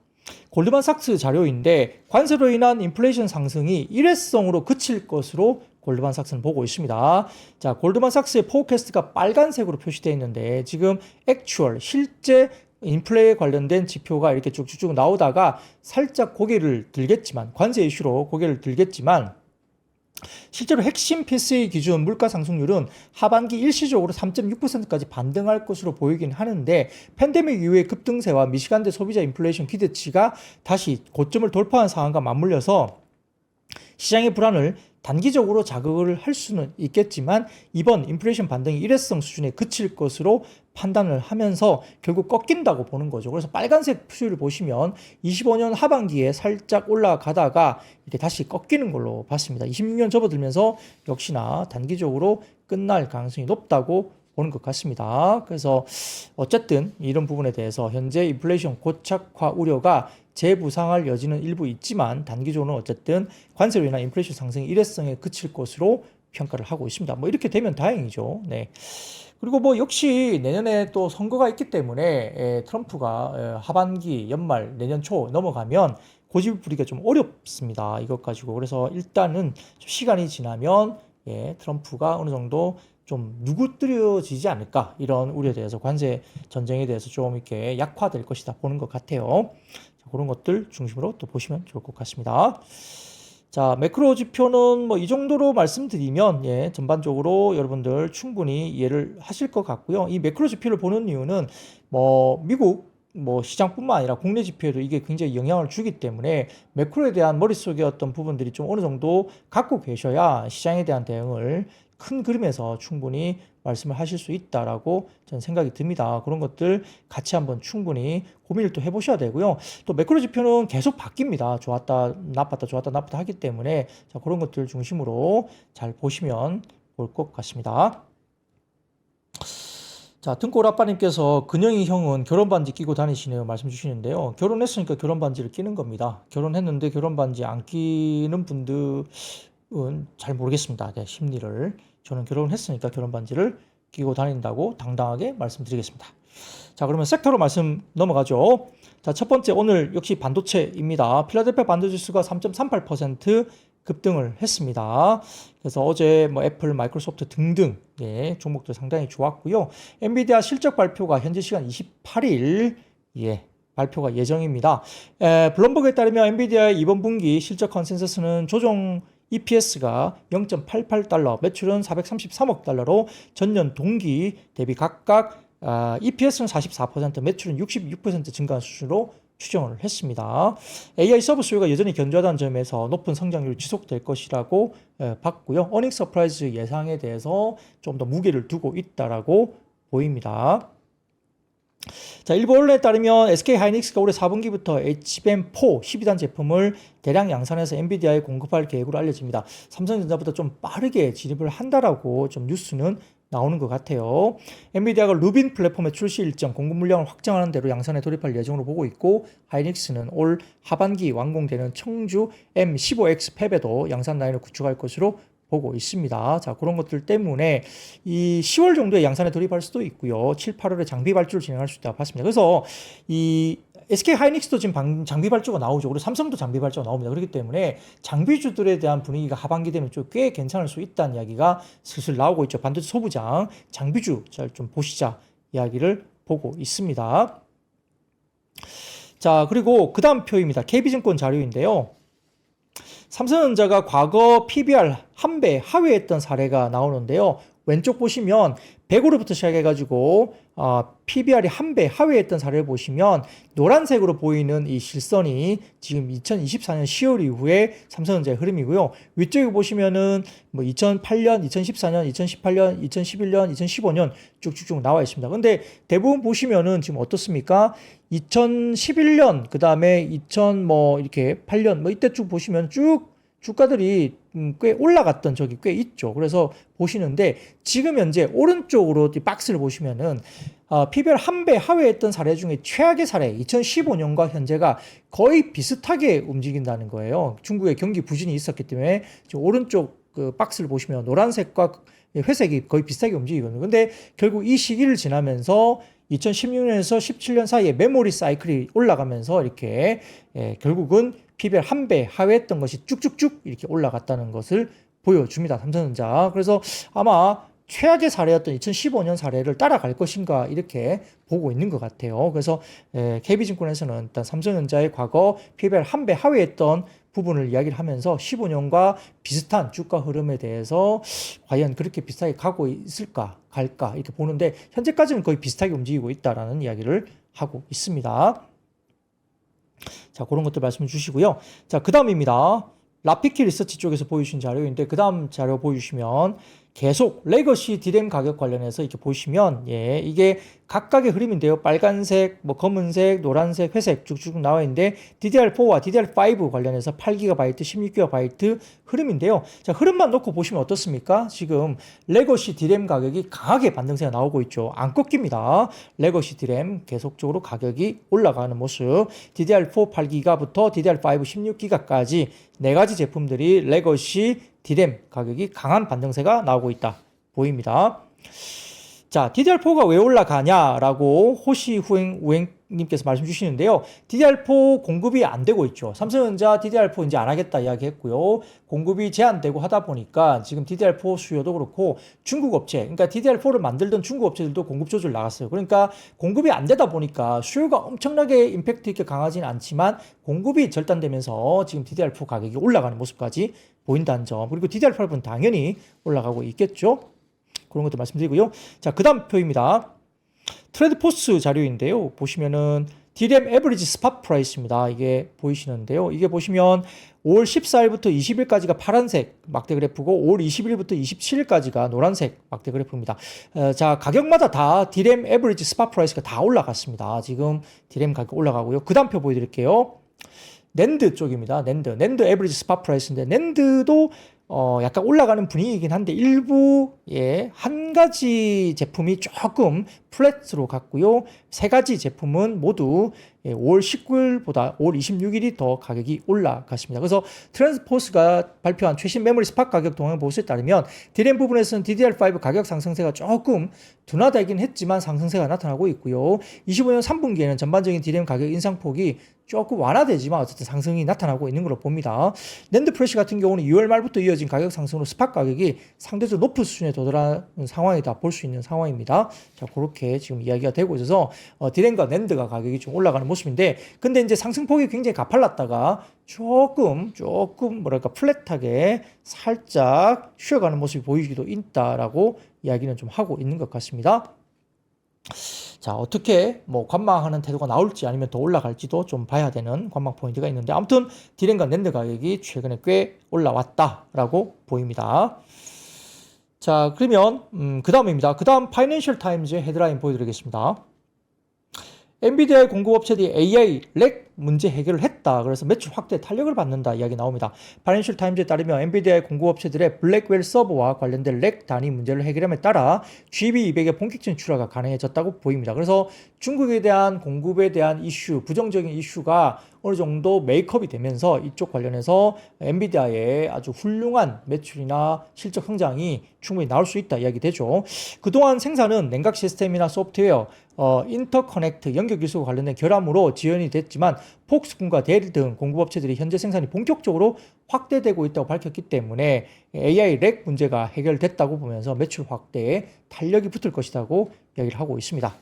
골드만삭스 자료인데 관세로 인한 인플레이션 상승이 일회성으로 그칠 것으로 골드만삭스는 보고 있습니다. 자, 골드만삭스의 포캐스트가 빨간색으로 표시되어 있는데 지금 액추얼 실제 인플레에 관련된 지표가 이렇게 쭉쭉쭉 나오다가 살짝 고개를 들겠지만 관세 이슈로 고개를 들겠지만 실제로 핵심 PCE 기준 물가 상승률은 하반기 일시적으로 3.6%까지 반등할 것으로 보이긴 하는데 팬데믹 이후의 급등세와 미시간대 소비자 인플레이션 기대치가 다시 고점을 돌파한 상황과 맞물려서 시장의 불안을 단기적으로 자극을 할 수는 있겠지만 이번 인플레이션 반등이 일회성 수준에 그칠 것으로 판단을 하면서 결국 꺾인다고 보는 거죠. 그래서 빨간색 수율을 보시면 25년 하반기에 살짝 올라가다가 이렇게 다시 꺾이는 걸로 봤습니다. 26년 접어들면서 역시나 단기적으로 끝날 가능성이 높다고 보는 것 같습니다. 그래서 어쨌든 이런 부분에 대해서 현재 인플레이션 고착화 우려가 재부상할 여지는 일부 있지만 단기적으로는 어쨌든 관세로 인한 인플레이션 상승이 일회성에 그칠 것으로 평가를 하고 있습니다. 뭐 이렇게 되면 다행이죠. 네. 그리고 뭐 역시 내년에 또 선거가 있기 때문에 트럼프가 하반기, 연말, 내년 초 넘어가면 고집을 부리기가 좀 어렵습니다. 이것 가지고. 그래서 일단은 좀 시간이 지나면 트럼프가 어느 정도 좀 누구뜨려지지 않을까 이런 우려에 대해서 관세 전쟁에 대해서 좀 이렇게 약화될 것이다 보는 것 같아요. 자, 그런 것들 중심으로 또 보시면 좋을 것 같습니다. 자, 매크로 지표는 뭐 이 정도로 말씀드리면 전반적으로 여러분들 충분히 이해를 하실 것 같고요. 이 매크로 지표를 보는 이유는 뭐 미국 뭐 시장뿐만 아니라 국내 지표에도 이게 굉장히 영향을 주기 때문에 매크로에 대한 머릿속의 어떤 부분들이 좀 어느 정도 갖고 계셔야 시장에 대한 대응을 큰 그림에서 충분히 말씀을 하실 수 있다라고 저는 생각이 듭니다. 그런 것들 같이 한번 충분히 고민을 또 해보셔야 되고요. 또 매크로 지표는 계속 바뀝니다. 좋았다, 나빴다, 좋았다, 나빴다 하기 때문에 자, 그런 것들 중심으로 잘 보시면 올 것 같습니다. 자, 등골 아빠님께서 근영이 형은 결혼 반지 끼고 다니시네요 말씀 주시는데요. 결혼했으니까 결혼 반지를 끼는 겁니다. 결혼했는데 결혼 반지 안 끼는 분들은 잘 모르겠습니다. 네, 심리를. 저는 결혼했으니까 결혼 반지를 끼고 다닌다고 당당하게 말씀드리겠습니다. 자, 그러면 섹터로 말씀 넘어가죠. 자, 첫 번째 오늘 역시 반도체입니다. 필라델피아 반도체지수가 3.38% 급등을 했습니다. 그래서 어제 뭐 애플, 마이크로소프트 등등 예, 종목들 상당히 좋았고요. 엔비디아 실적 발표가 현재 시간 28일 예, 발표가 예정입니다. 블룸버그에 따르면 엔비디아의 이번 분기 실적 컨센서스는 조정 EPS가 0.88달러, 매출은 433억 달러로 전년 동기 대비 각각 EPS는 44%, 매출은 66% 증가한 수준으로 추정을 했습니다. AI 서브 수요가 여전히 견조하다는 점에서 높은 성장률이 지속될 것이라고 봤고요. 어닝 서프라이즈 예상에 대해서 좀 더 무게를 두고 있다라고 보입니다. 자, 일부 언론에 따르면 SK하이닉스가 올해 4분기부터 HBM4 12단 제품을 대량 양산해서 엔비디아에 공급할 계획으로 알려집니다. 삼성전자보다 좀 빠르게 진입을 한다라고 좀 뉴스는 나오는 것 같아요. 엔비디아가 루빈 플랫폼의 출시 일정, 공급 물량을 확정하는 대로 양산에 돌입할 예정으로 보고 있고, 하이닉스는 올 하반기 완공되는 청주 M15X 팹에도 양산 라인을 구축할 것으로 보고 있습니다. 자, 그런 것들 때문에 이 10월 정도에 양산에 돌입할 수도 있고요. 7, 8월에 장비 발주를 진행할 수 있다고 봤습니다. 그래서 이 SK 하이닉스도 지금 장비 발주가 나오죠. 그리고 삼성도 장비 발주가 나옵니다. 그렇기 때문에 장비주들에 대한 분위기가 하반기 되면 좀 꽤 괜찮을 수 있다는 이야기가 슬슬 나오고 있죠. 반도체 소부장 장비주 잘 좀 보시자 이야기를 보고 있습니다. 자, 그리고 그 다음 표입니다. KB증권 자료인데요. 삼성전자가 과거 PBR 한 배 하회했던 사례가 나오는데요. 왼쪽 보시면 100으로부터 시작해가지고 PBR이 한 배 하회했던 사례를 보시면 노란색으로 보이는 이 실선이 지금 2024년 10월 이후에 삼성전자의 흐름이고요. 위쪽에 보시면은 뭐 2008년, 2014년, 2018년, 2011년, 2015년 쭉쭉쭉 나와 있습니다. 근데 대부분 보시면은 지금 어떻습니까? 2011년 그다음에 2000 뭐 이렇게 8년 뭐 이때 쭉 보시면 쭉 주가들이 꽤 올라갔던 적이 꽤 있죠. 그래서 보시는데 지금 현재 오른쪽으로 이 박스를 보시면은 PBR 한 배 하회했던 사례 중에 최악의 사례 2015년과 현재가 거의 비슷하게 움직인다는 거예요. 중국의 경기 부진이 있었기 때문에 오른쪽 그 박스를 보시면 노란색과 회색이 거의 비슷하게 움직이거든요. 근데 결국 이 시기를 지나면서 2016년에서 17년 사이에 메모리 사이클이 올라가면서 이렇게 결국은 PBR 한 배 하회했던 것이 쭉쭉쭉 이렇게 올라갔다는 것을 보여줍니다. 삼성전자. 그래서 아마 최악의 사례였던 2015년 사례를 따라갈 것인가 이렇게 보고 있는 것 같아요. 그래서 KB증권에서는 일단 삼성전자의 과거 PBR 한 배 하회했던 부분을 이야기를 하면서 15년과 비슷한 주가 흐름에 대해서 과연 그렇게 비슷하게 가고 있을까 갈까 이렇게 보는데 현재까지는 거의 비슷하게 움직이고 있다라는 이야기를 하고 있습니다. 자, 그런 것들 말씀해 주시고요. 자, 그 다음입니다. 라피키 리서치 쪽에서 보여주신 자료인데 그 다음 자료 보여주시면 계속 레거시 디램 가격 관련해서 이렇게 보시면 예, 이게 각각의 흐름인데요. 빨간색, 뭐 검은색, 노란색, 회색 쭉쭉 나와 있는데 DDR4와 DDR5 관련해서 8GB, 16GB 흐름인데요. 자, 흐름만 놓고 보시면 어떻습니까? 지금 레거시 디램 가격이 강하게 반등세가 나오고 있죠. 안 꺾입니다. 레거시 디램 계속적으로 가격이 올라가는 모습. DDR4 8GB부터 DDR5 16GB까지 네 가지 제품들이 레거시 디램 가격이 강한 반등세가 나오고 있다 보입니다. 자, DDR4가 왜 올라가냐라고 호시우행님께서 말씀 주시는데요. DDR4 공급이 안 되고 있죠. 삼성전자 DDR4 이제 안 하겠다 이야기했고요. 공급이 제한되고 하다 보니까 지금 DDR4 수요도 그렇고 중국 업체, 그러니까 DDR4를 만들던 중국 업체들도 공급 조절 나갔어요. 그러니까 공급이 안 되다 보니까 수요가 엄청나게 임팩트 있게 강하지는 않지만 공급이 절단되면서 지금 DDR4 가격이 올라가는 모습까지 보인다는 점. 그리고 DDR5는 당연히 올라가고 있겠죠. 그런 것도 말씀드리고요. 자, 그 다음 표입니다. 트레드포스 자료인데요. 보시면은 DRAM 에버리지 스팟 프라이스입니다. 이게 보이시는데요. 이게 보시면 5월 14일부터 20일까지가 파란색 막대 그래프고 5월 20일부터 27일까지가 노란색 막대 그래프입니다. 자, 가격마다 다 DRAM 에버리지 스팟 프라이스가 다 올라갔습니다. 지금 DRAM 가격 올라가고요. 그 다음 표 보여드릴게요. 낸드 쪽입니다. 낸드 에버리지 스팟 프라이스인데 낸드도 약간 올라가는 분위기이긴 한데 일부 한 가지 제품이 조금 플랫으로 갔고요. 세 가지 제품은 모두 5월 19일보다 5월 26일이 더 가격이 올라갔습니다. 그래서 트랜스포스가 발표한 최신 메모리 스팟 가격 동향 보수에 따르면 DRAM 부분에서는 DDR5 가격 상승세가 조금 둔화되긴 했지만 상승세가 나타나고 있고요. 25년 3분기에는 전반적인 DRAM 가격 인상폭이 조금 완화되지만 어쨌든 상승이 나타나고 있는 걸로 봅니다. 낸드 프레시 같은 경우는 6월 말부터 이어진 가격 상승으로 스팟 가격이 상대적으로 높은 수준에 도달하는 상황이다 볼 수 있는 상황입니다. 자, 그렇게 지금 이야기가 되고 있어서 DRAM과 낸드가 가격이 좀 올라가는 모습인데, 근데 이제 상승폭이 굉장히 가팔랐다가 조금 뭐랄까 플랫하게 살짝 쉬어가는 모습이 보이기도 있다라고 이야기는 좀 하고 있는 것 같습니다. 자, 어떻게 뭐 관망하는 태도가 나올지 아니면 더 올라갈지도 좀 봐야 되는 관망 포인트가 있는데, 아무튼 DRAM과 낸드 가격이 최근에 꽤 올라왔다라고 보입니다. 자, 그러면 그 다음입니다. 그 다음 파이낸셜 타임즈의 헤드라인 보여드리겠습니다. 엔비디아의 공급업체들이 AI 렉 문제 해결을 했다. 그래서 매출 확대 탄력을 받는다 이야기 나옵니다. 파이낸셜 타임즈에 따르면 엔비디아의 공급업체들의 블랙웰 서버와 관련된 렉 단위 문제를 해결함에 따라 GB200의 본격적인 출하가 가능해졌다고 보입니다. 그래서 중국에 대한 공급에 대한 이슈, 부정적인 이슈가 어느 정도 메이크업이 되면서 이쪽 관련해서 엔비디아의 아주 훌륭한 매출이나 실적 성장이 충분히 나올 수 있다 이야기 되죠. 그동안 생산은 냉각 시스템이나 소프트웨어, 인터커넥트, 연결 기술과 관련된 결함으로 지연이 됐지만 폭스콘과 데일 등 공급업체들이 현재 생산이 본격적으로 확대되고 있다고 밝혔기 때문에 AI 렉 문제가 해결됐다고 보면서 매출 확대에 탄력이 붙을 것이라고 이야기를 하고 있습니다.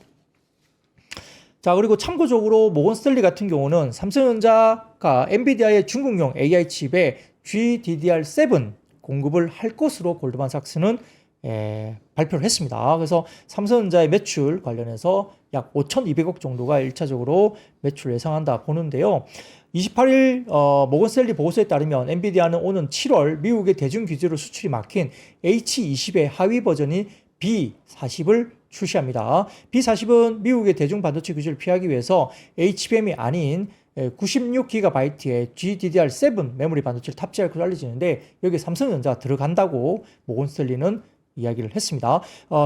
자, 그리고 참고적으로 모건 스탠리 같은 경우는 삼성전자가 엔비디아의 중국용 AI 칩에 GDDR7 공급을 할 것으로 골드만삭스는 발표를 했습니다. 그래서 삼성전자의 매출 관련해서 약 5,200억 정도가 1차적으로 매출 예상한다 보는데요. 28일 모건 스탠리 보고서에 따르면 엔비디아는 오는 7월 미국의 대중 규제로 수출이 막힌 H20의 하위 버전인 B40을 출시합니다. B40은 미국의 대중 반도체 규제를 피하기 위해서 HBM이 아닌 96GB의 GDDR7 메모리 반도체를 탑재할 것으로 알려지는데, 여기에 삼성전자가 들어간다고 모건 스탠리는 이야기를 했습니다.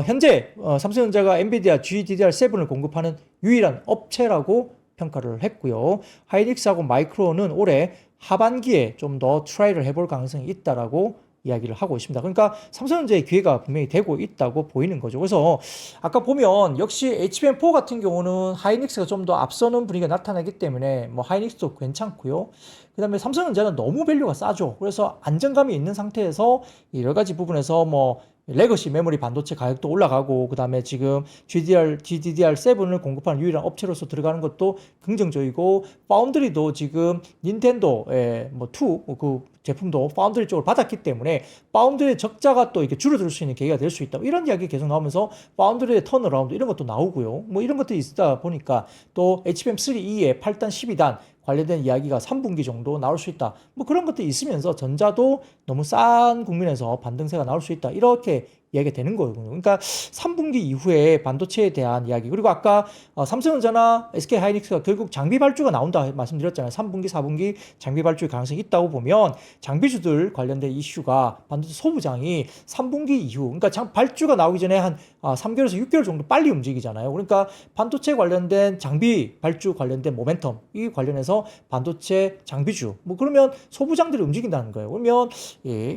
현재 삼성전자가 엔비디아 GDDR7을 공급하는 유일한 업체라고 평가를 했고요. 하이닉스하고 마이크론은 올해 하반기에 좀 더 트라이를 해볼 가능성이 있다라고 이야기를 하고 있습니다. 그러니까 삼성전자의 기회가 분명히 되고 있다고 보이는 거죠. 그래서 아까 보면 역시 HBM4 같은 경우는 하이닉스가 좀 더 앞서는 분위기가 나타나기 때문에 뭐 하이닉스도 괜찮고요. 그 다음에 삼성전자는 너무 밸류가 싸죠. 그래서 안정감이 있는 상태에서 여러 가지 부분에서 뭐 레거시 메모리 반도체 가격도 올라가고, 그 다음에 지금 GDDR7을 공급하는 유일한 업체로서 들어가는 것도 긍정적이고, 파운드리도 지금 닌텐도의 뭐2 그 제품도 파운드리 쪽을 받았기 때문에 파운드리의 적자가 또 이렇게 줄어들 수 있는 계기가 될 수 있다, 이런 이야기 계속 나오면서 파운드리의 턴어라운드 이런 것도 나오고요. 뭐 이런 것들이 있다 보니까 또 HBM3E의 8단 12단 관련된 이야기가 3분기 정도 나올 수 있다, 뭐 그런 것들이 있으면서 전자도 너무 싼 국면에서 반등세가 나올 수 있다, 이렇게 이야기가 되는 거거든요. 그러니까 3분기 이후에 반도체에 대한 이야기, 그리고 아까 삼성전자나 SK하이닉스가 결국 장비 발주가 나온다 말씀드렸잖아요. 3분기, 4분기 장비 발주의 가능성이 있다고 보면 장비주들 관련된 이슈가 반도체 소부장이 3분기 이후, 그러니까 발주가 나오기 전에 한 3개월에서 6개월 정도 빨리 움직이잖아요. 그러니까 반도체 관련된 장비 발주 관련된 모멘텀, 이 관련해서 반도체 장비주, 뭐 그러면 소부장들이 움직인다는 거예요. 그러면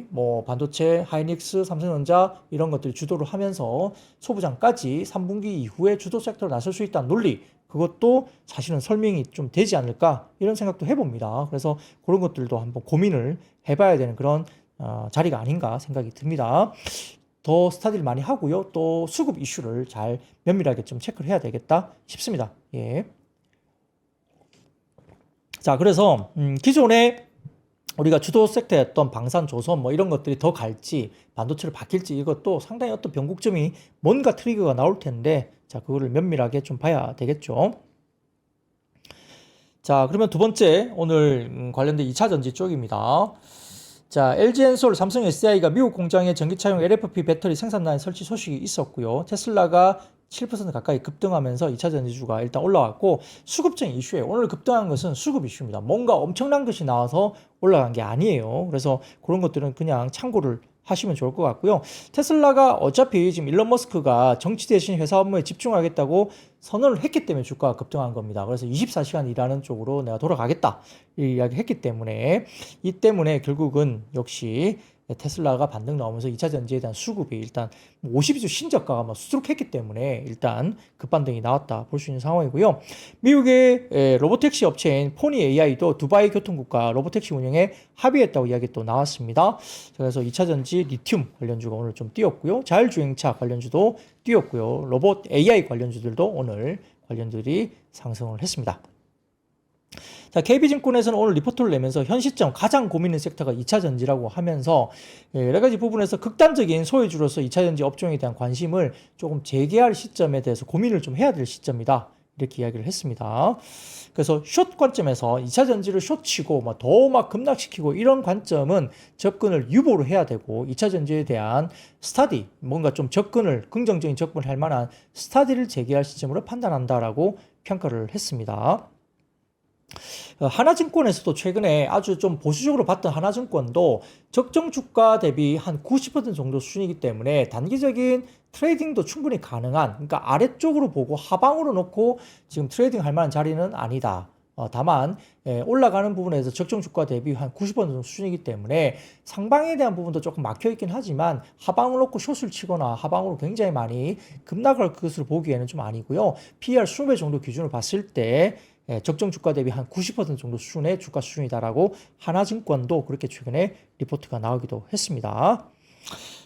뭐 반도체, 하이닉스, 삼성전자 이런 것들이 주도를 하면서 소부장까지 3분기 이후에 주도 섹터로 나설 수 있다는 논리, 그것도 사실은 설명이 좀 되지 않을까, 이런 생각도 해봅니다. 그래서 그런 것들도 한번 고민을 해봐야 되는 그런 자리가 아닌가 생각이 듭니다. 더 스타디를 많이 하고요. 또 수급 이슈를 잘 면밀하게 좀 체크를 해야 되겠다 싶습니다. 예. 자, 그래서 기존에 우리가 주도 섹터였던 방산, 조선 뭐 이런 것들이 더 갈지, 반도체로 바뀔지, 이것도 상당히 어떤 변곡점이 뭔가 트리거가 나올 텐데, 자, 그거를 면밀하게 좀 봐야 되겠죠. 자, 그러면 두 번째 오늘 관련된 2차 전지 쪽입니다. 자, LG엔솔, 삼성 SDI가 미국 공장에 전기차용 LFP 배터리 생산라인 설치 소식이 있었고요. 테슬라가 7% 가까이 급등하면서 2차 전지주가 일단 올라왔고, 수급적인 이슈예요. 오늘 급등한 것은 수급 이슈입니다. 뭔가 엄청난 것이 나와서 올라간 게 아니에요. 그래서 그런 것들은 그냥 참고를 하시면 좋을 것 같고요. 테슬라가 어차피 지금 일론 머스크가 정치 대신 회사 업무에 집중하겠다고 선언을 했기 때문에 주가가 급등한 겁니다. 그래서 24시간 일하는 쪽으로 내가 돌아가겠다 이 이야기 했기 때문에, 이 때문에 결국은 역시 테슬라가 반등 나오면서 2차 전지에 대한 수급이 일단 52주 신저가가 막 수두룩했기 때문에 일단 급반등이 나왔다 볼 수 있는 상황이고요. 미국의 로보택시 업체인 포니 AI도 두바이 교통국가 로보택시 운영에 합의했다고 이야기 또 나왔습니다. 그래서 2차 전지 리튬 관련주가 오늘 좀 뛰었고요. 자율주행차 관련주도 뛰었고요. 로봇 AI 관련주들도 오늘 관련들이 상승을 했습니다. 자, KB증권에서는 오늘 리포트를 내면서 현 시점 가장 고민인 섹터가 2차 전지라고 하면서 여러 가지 부분에서 극단적인 소외주로서 2차 전지 업종에 대한 관심을 조금 재개할 시점에 대해서 고민을 좀 해야 될 시점이다. 이렇게 이야기를 했습니다. 그래서 숏 관점에서 2차 전지를 숏치고 더 막 급락시키고 이런 관점은 접근을 유보로 해야 되고, 2차 전지에 대한 스타디, 뭔가 좀 접근을, 긍정적인 접근을 할 만한 스타디를 재개할 시점으로 판단한다라고 평가를 했습니다. 하나증권에서도 최근에 아주 좀 보수적으로 봤던 하나증권도 적정 주가 대비 한 90% 정도 수준이기 때문에 단기적인 트레이딩도 충분히 가능한, 그러니까 아래쪽으로 보고 하방으로 놓고 지금 트레이딩 할 만한 자리는 아니다. 다만 올라가는 부분에서 적정 주가 대비 한 90% 정도 수준이기 때문에 상방에 대한 부분도 조금 막혀 있긴 하지만 하방을 놓고 숏을 치거나 하방으로 굉장히 많이 급락할 것으로 보기에는 좀 아니고요. PER 20배 정도 기준을 봤을 때 적정 주가 대비 한 90% 정도 수준의 주가 수준이다라고 하나증권도 그렇게 최근에 리포트가 나오기도 했습니다.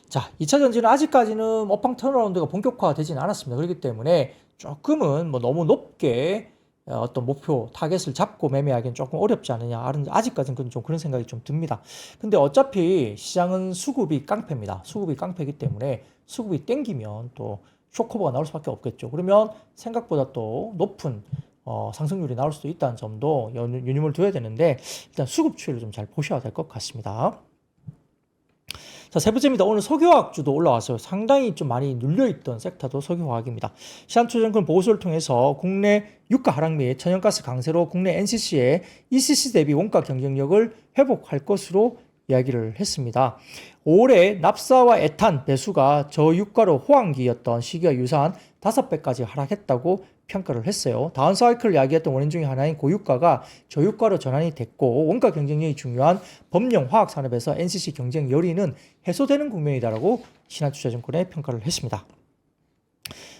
자, 2차 전지는 아직까지는 업황 턴어라운드가 본격화되지는 않았습니다. 그렇기 때문에 조금은 너무 높게 어떤 목표, 타겟을 잡고 매매하기는 조금 어렵지 않느냐. 아직까지는 좀 그런 생각이 좀 듭니다. 근데 어차피 시장은 수급이 깡패입니다. 수급이 깡패이기 때문에 수급이 땡기면 또 쇼커버가 나올 수밖에 없겠죠. 그러면 생각보다 또 높은 상승률이 나올 수도 있다는 점도 유념을 둬야 되는데, 일단 수급 추이를 좀 잘 보셔야 될 것 같습니다. 자, 세 번째입니다. 오늘 석유화학주도 올라왔어요. 상당히 좀 많이 눌려있던 섹터도 석유화학입니다. 시한투자증권 보고서를 통해서 국내 유가 하락 및 천연가스 강세로 국내 NCC의 ECC 대비 원가 경쟁력을 회복할 것으로 이야기를 했습니다. 올해 납사와 에탄 배수가 저유가로 호황기였던 시기와 유사한 5배까지 하락했다고 평가를 했어요. 다운사이클을 이야기했던 원인 중에 하나인 고유가가 저유가로 전환이 됐고, 원가 경쟁력이 중요한 범용 화학 산업에서 NCC 경쟁 열의는 해소되는 국면이다라고 신한투자증권에 평가를 했습니다.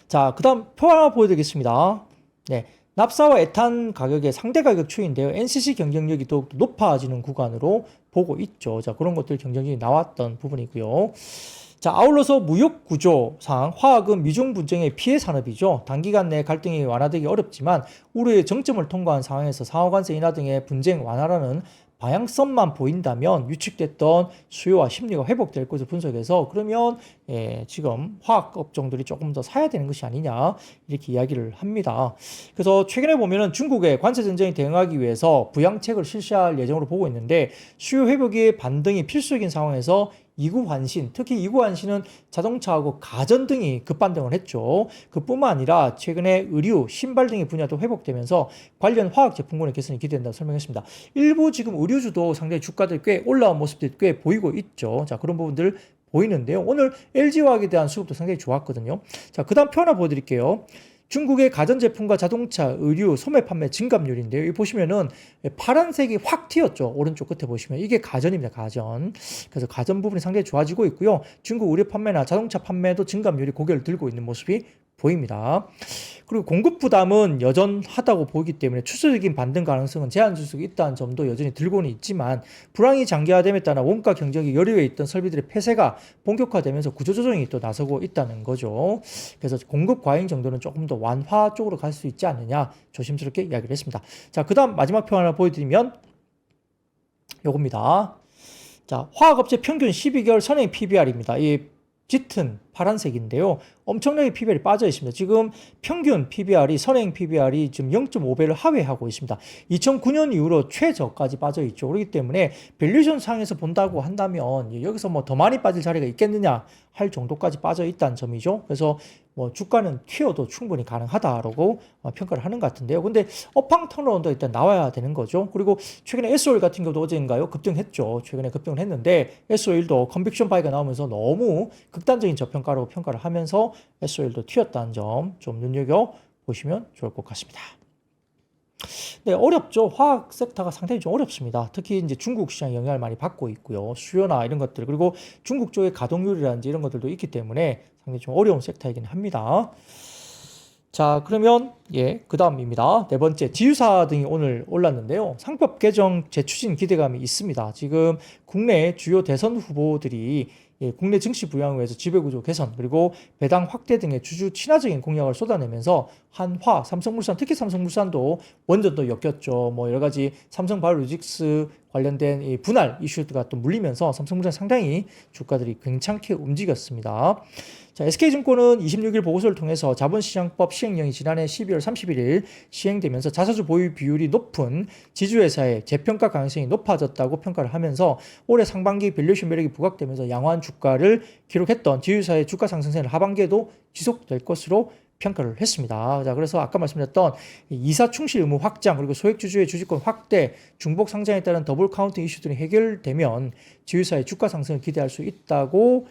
자, 그 다음 표 하나 보여드리겠습니다. 네, 납사와 에탄 가격의 상대 가격 추이인데요. NCC 경쟁력이 더욱 높아지는 구간으로 보고 있죠. 자, 그런 것들 경쟁력이 나왔던 부분이고요. 자, 아울러서 무역 구조상 화학은 미중 분쟁의 피해 산업이죠. 단기간 내 갈등이 완화되기 어렵지만 우려의 정점을 통과한 상황에서 상호간세 인하 등의 분쟁 완화라는 방향성만 보인다면 유축됐던 수요와 심리가 회복될 것을 분석해서, 그러면 지금 화학 업종들이 조금 더 사야 되는 것이 아니냐 이렇게 이야기를 합니다. 그래서 최근에 보면은 중국의 관세 전쟁에 대응하기 위해서 부양책을 실시할 예정으로 보고 있는데, 수요 회복의 반등이 필수적인 상황에서 이구 환신, 특히 이구 환신은 자동차하고 가전 등이 급반등을 했죠. 그뿐만 아니라 최근에 의류, 신발 등의 분야도 회복되면서 관련 화학 제품군의 개선이 기대된다고 설명했습니다. 일부 지금 의류주도 상당히 주가들이 꽤 올라온 모습들이 꽤 보이고 있죠. 자, 그런 부분들 보이는데요. 오늘 LG화학에 대한 수급도 상당히 좋았거든요. 자, 그 다음 표 하나 보여드릴게요. 중국의 가전제품과 자동차, 의류, 소매 판매 증감률인데요. 여기 보시면은 파란색이 확 튀었죠. 오른쪽 끝에 보시면 이게 가전입니다. 가전. 그래서 가전 부분이 상당히 좋아지고 있고요. 중국 의류 판매나 자동차 판매도 증감률이 고개를 들고 있는 모습이 보입니다. 그리고 공급 부담은 여전하다고 보이기 때문에 추세적인 반등 가능성은 제한적이 있다는 점도 여전히 들고는 있지만, 불황이 장기화됨에 따라 원가 경쟁이 여류에 있던 설비들의 폐쇄가 본격화되면서 구조조정이 또 나서고 있다는 거죠. 그래서 공급 과잉 정도는 조금 더 완화 쪽으로 갈 수 있지 않느냐 조심스럽게 이야기를 했습니다. 자, 그 다음 마지막 표 하나 보여드리면 요겁니다. 자, 화학업체 평균 12개월 선행 PBR입니다. 이 짙은 파란색인데요. 엄청나게 PBR이 빠져 있습니다. 지금 평균 PBR이 선행 PBR이 지금 0.5배를 하회하고 있습니다. 2009년 이후로 최저까지 빠져 있죠. 그렇기 때문에 밸류에이션 상에서 본다고 한다면 여기서 뭐 더 많이 빠질 자리가 있겠느냐 할 정도까지 빠져 있다는 점이죠. 그래서 뭐 주가는 튀어도 충분히 가능하다라고 평가를 하는 것 같은데요. 근데 업황 턴어라운드가 일단 나와야 되는 거죠. 그리고 최근에 SO일 같은 경우도 어제인가요? 급등했죠. 최근에 급등을 했는데 SO일도 컨빅션 바이가 나오면서 너무 극단적인 저평가로 평가를 하면서 SO일도 튀었다는 점 좀 눈여겨보시면 좋을 것 같습니다. 네, 어렵죠. 화학 섹터가 상당히 좀 어렵습니다. 특히 이제 중국 시장 영향을 많이 받고 있고요. 수요나 이런 것들, 그리고 중국 쪽의 가동률이라든지 이런 것들도 있기 때문에 상당히 좀 어려운 섹터이긴 합니다. 자, 그러면 그 다음입니다. 네 번째, 지유사 등이 오늘 올랐는데요. 상법 개정 재추진 기대감이 있습니다. 지금 국내 주요 대선 후보들이 국내 증시 부양을 위해서 지배구조 개선 그리고 배당 확대 등의 주주 친화적인 공약을 쏟아내면서 한화, 삼성물산, 특히 삼성물산도 원전도 엮였죠. 뭐 여러 가지 삼성바이오로직스 관련된 이 분할 이슈가 또 물리면서 삼성물산 상당히 주가들이 괜찮게 움직였습니다. 자, SK증권은 26일 보고서를 통해서 자본시장법 시행령이 지난해 12월 31일 시행되면서 자사주 보유 비율이 높은 지주회사의 재평가 가능성이 높아졌다고 평가를 하면서 올해 상반기 밸류에이션 매력이 부각되면서 양호한 주가를 기록했던 지주회사의 주가 상승세는 하반기에도 지속될 것으로 평가를 했습니다. 자, 그래서 아까 말씀드렸던 이사 충실 의무 확장 그리고 소액주주의 주주권 확대, 중복 상장에 따른 더블 카운팅 이슈들이 해결되면 지주회사의 주가 상승을 기대할 수 있다고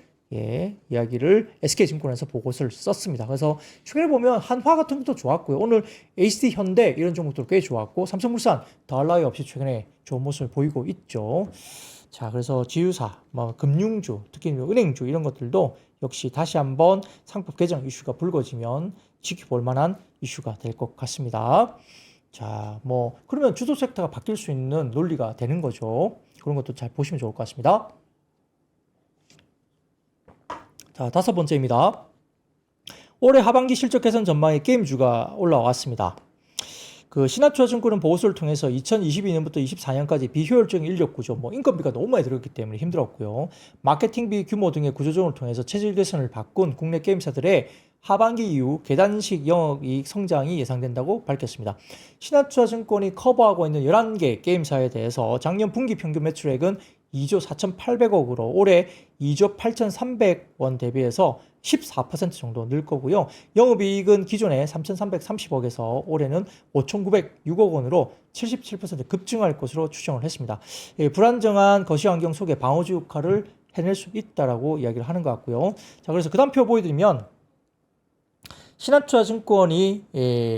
이야기를 SK증권에서 보고서를 썼습니다. 그래서 최근에 보면 한화 같은 것도 좋았고요. 오늘 HD 현대 이런 종목도 꽤 좋았고 삼성물산 더할 나위 없이 최근에 좋은 모습을 보이고 있죠. 자, 그래서 지유사, 뭐 금융주, 특히 은행주 이런 것들도 역시 다시 한번 상법 개정 이슈가 불거지면 지켜볼 만한 이슈가 될 것 같습니다. 자, 뭐 그러면 주도 섹터가 바뀔 수 있는 논리가 되는 거죠. 그런 것도 잘 보시면 좋을 것 같습니다. 자, 다섯 번째입니다. 올해 하반기 실적 개선 전망의 게임주가 올라왔습니다. 그 신한투자증권은 보고서를 통해서 2022년부터 24년까지 비효율적인 인력 구조, 뭐 인건비가 너무 많이 들었기 때문에 힘들었고요. 마케팅비 규모 등의 구조조정을 통해서 체질 개선을 바꾼 국내 게임사들의 하반기 이후 계단식 영업이익 성장이 예상된다고 밝혔습니다. 신한투자증권이 커버하고 있는 11개 게임사에 대해서 작년 분기 평균 매출액은 2조 4,800억으로 올해 2조 8,300원 대비해서 14% 정도 늘 거고요. 영업이익은 기존에 3,330억에서 올해는 5,906억 원으로 77% 급증할 것으로 추정을 했습니다. 불안정한 거시환경 속에 방어주 역할을 해낼 수 있다라고 이야기를 하는 것 같고요. 자, 그래서 그 다음 표 보여드리면 신한투자증권이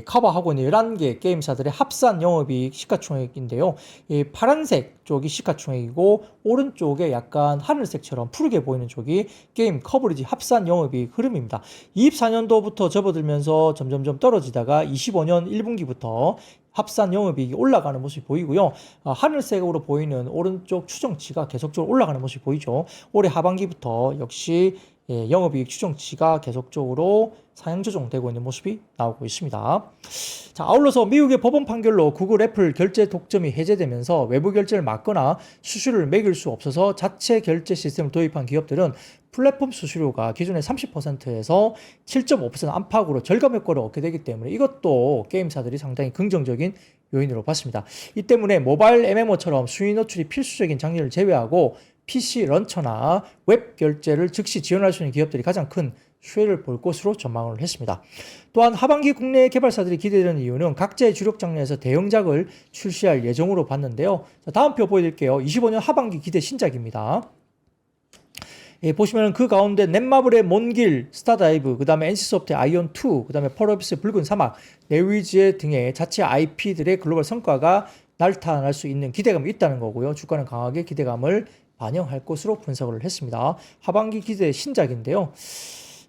커버하고 있는 11개 게임사들의 합산 영업이익 시가총액인데요. 파란색 쪽이 시가총액이고 오른쪽에 약간 하늘색처럼 푸르게 보이는 쪽이 게임 커버리지 합산 영업이익 흐름입니다. 24년도부터 접어들면서 점점점 떨어지다가 25년 1분기부터 합산 영업이익이 올라가는 모습이 보이고요. 하늘색으로 보이는 오른쪽 추정치가 계속적으로 올라가는 모습이 보이죠. 올해 하반기부터 역시 영업이익 추정치가 계속적으로 상향 조정되고 있는 모습이 나오고 있습니다. 자, 아울러서 미국의 법원 판결로 구글, 애플 결제 독점이 해제되면서 외부 결제를 막거나 수수료를 매길 수 없어서 자체 결제 시스템을 도입한 기업들은 플랫폼 수수료가 기존의 30%에서 7.5% 안팎으로 절감 효과를 얻게 되기 때문에 이것도 게임사들이 상당히 긍정적인 요인으로 봤습니다. 이 때문에 모바일 MMO처럼 수위 노출이 필수적인 장르를 제외하고 PC 런처나 웹 결제를 즉시 지원할 수 있는 기업들이 가장 큰 수혜를 볼 것으로 전망을 했습니다. 또한 하반기 국내 개발사들이 기대되는 이유는 각자의 주력 장르에서 대형작을 출시할 예정으로 봤는데요. 자, 다음 표 보여드릴게요. 25년 하반기 기대 신작입니다. 보시면 그 가운데 넷마블의 먼길, 스타다이브, 그 다음에 NC소프트의 아이온2, 그 다음에 펄어비스의 붉은 사막, 네위즈의 등의 자체 IP들의 글로벌 성과가 나타날 수 있는 기대감이 있다는 거고요. 주가는 강하게 기대감을 반영할 것으로 분석을 했습니다. 하반기 기대 신작인데요.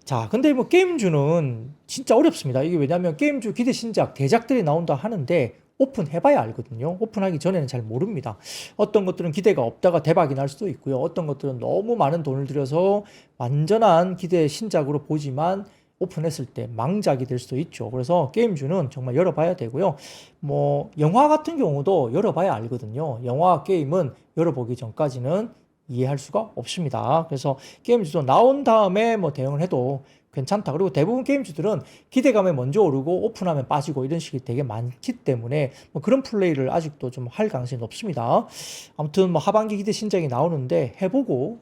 자, 근데 뭐 게임주는 진짜 어렵습니다. 이게 왜냐하면 게임주 기대 신작, 대작들이 나온다 하는데 오픈해봐야 알거든요. 오픈하기 전에는 잘 모릅니다. 어떤 것들은 기대가 없다가 대박이 날 수도 있고요. 어떤 것들은 너무 많은 돈을 들여서 완전한 기대 신작으로 보지만 오픈했을 때 망작이 될 수도 있죠. 그래서 게임주는 정말 열어봐야 되고요. 뭐 영화 같은 경우도 열어봐야 알거든요. 영화 게임은 열어보기 전까지는 이해할 수가 없습니다. 그래서 게임주도 나온 다음에 뭐 대응을 해도 괜찮다. 그리고 대부분 게임주들은 기대감에 먼저 오르고 오픈하면 빠지고 이런 식이 되게 많기 때문에 뭐 그런 플레이를 아직도 좀 할 가능성이 높습니다. 아무튼 뭐 하반기 기대 신작이 나오는데 해보고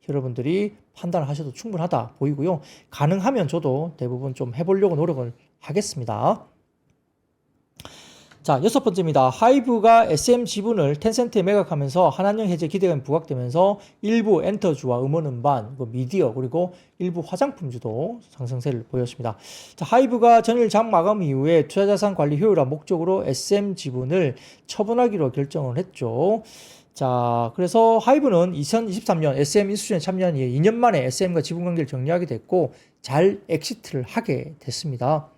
여러분들이 판단을 하셔도 충분하다 보이고요. 가능하면 저도 대부분 좀 해보려고 노력을 하겠습니다. 자, 6번째입니다. 하이브가 SM 지분을 텐센트에 매각하면서 한한령 해제 기대감이 부각되면서 일부 엔터주와 음원음반, 미디어 그리고 일부 화장품주도 상승세를 보였습니다. 자, 하이브가 전일 장 마감 이후에 투자자산 관리 효율화 목적으로 SM 지분을 처분하기로 결정을 했죠. 자, 그래서 하이브는 2023년 SM 인수전에 참여한 이후 2년 만에 SM과 지분 관계를 정리하게 됐고 잘 엑시트를 하게 됐습니다.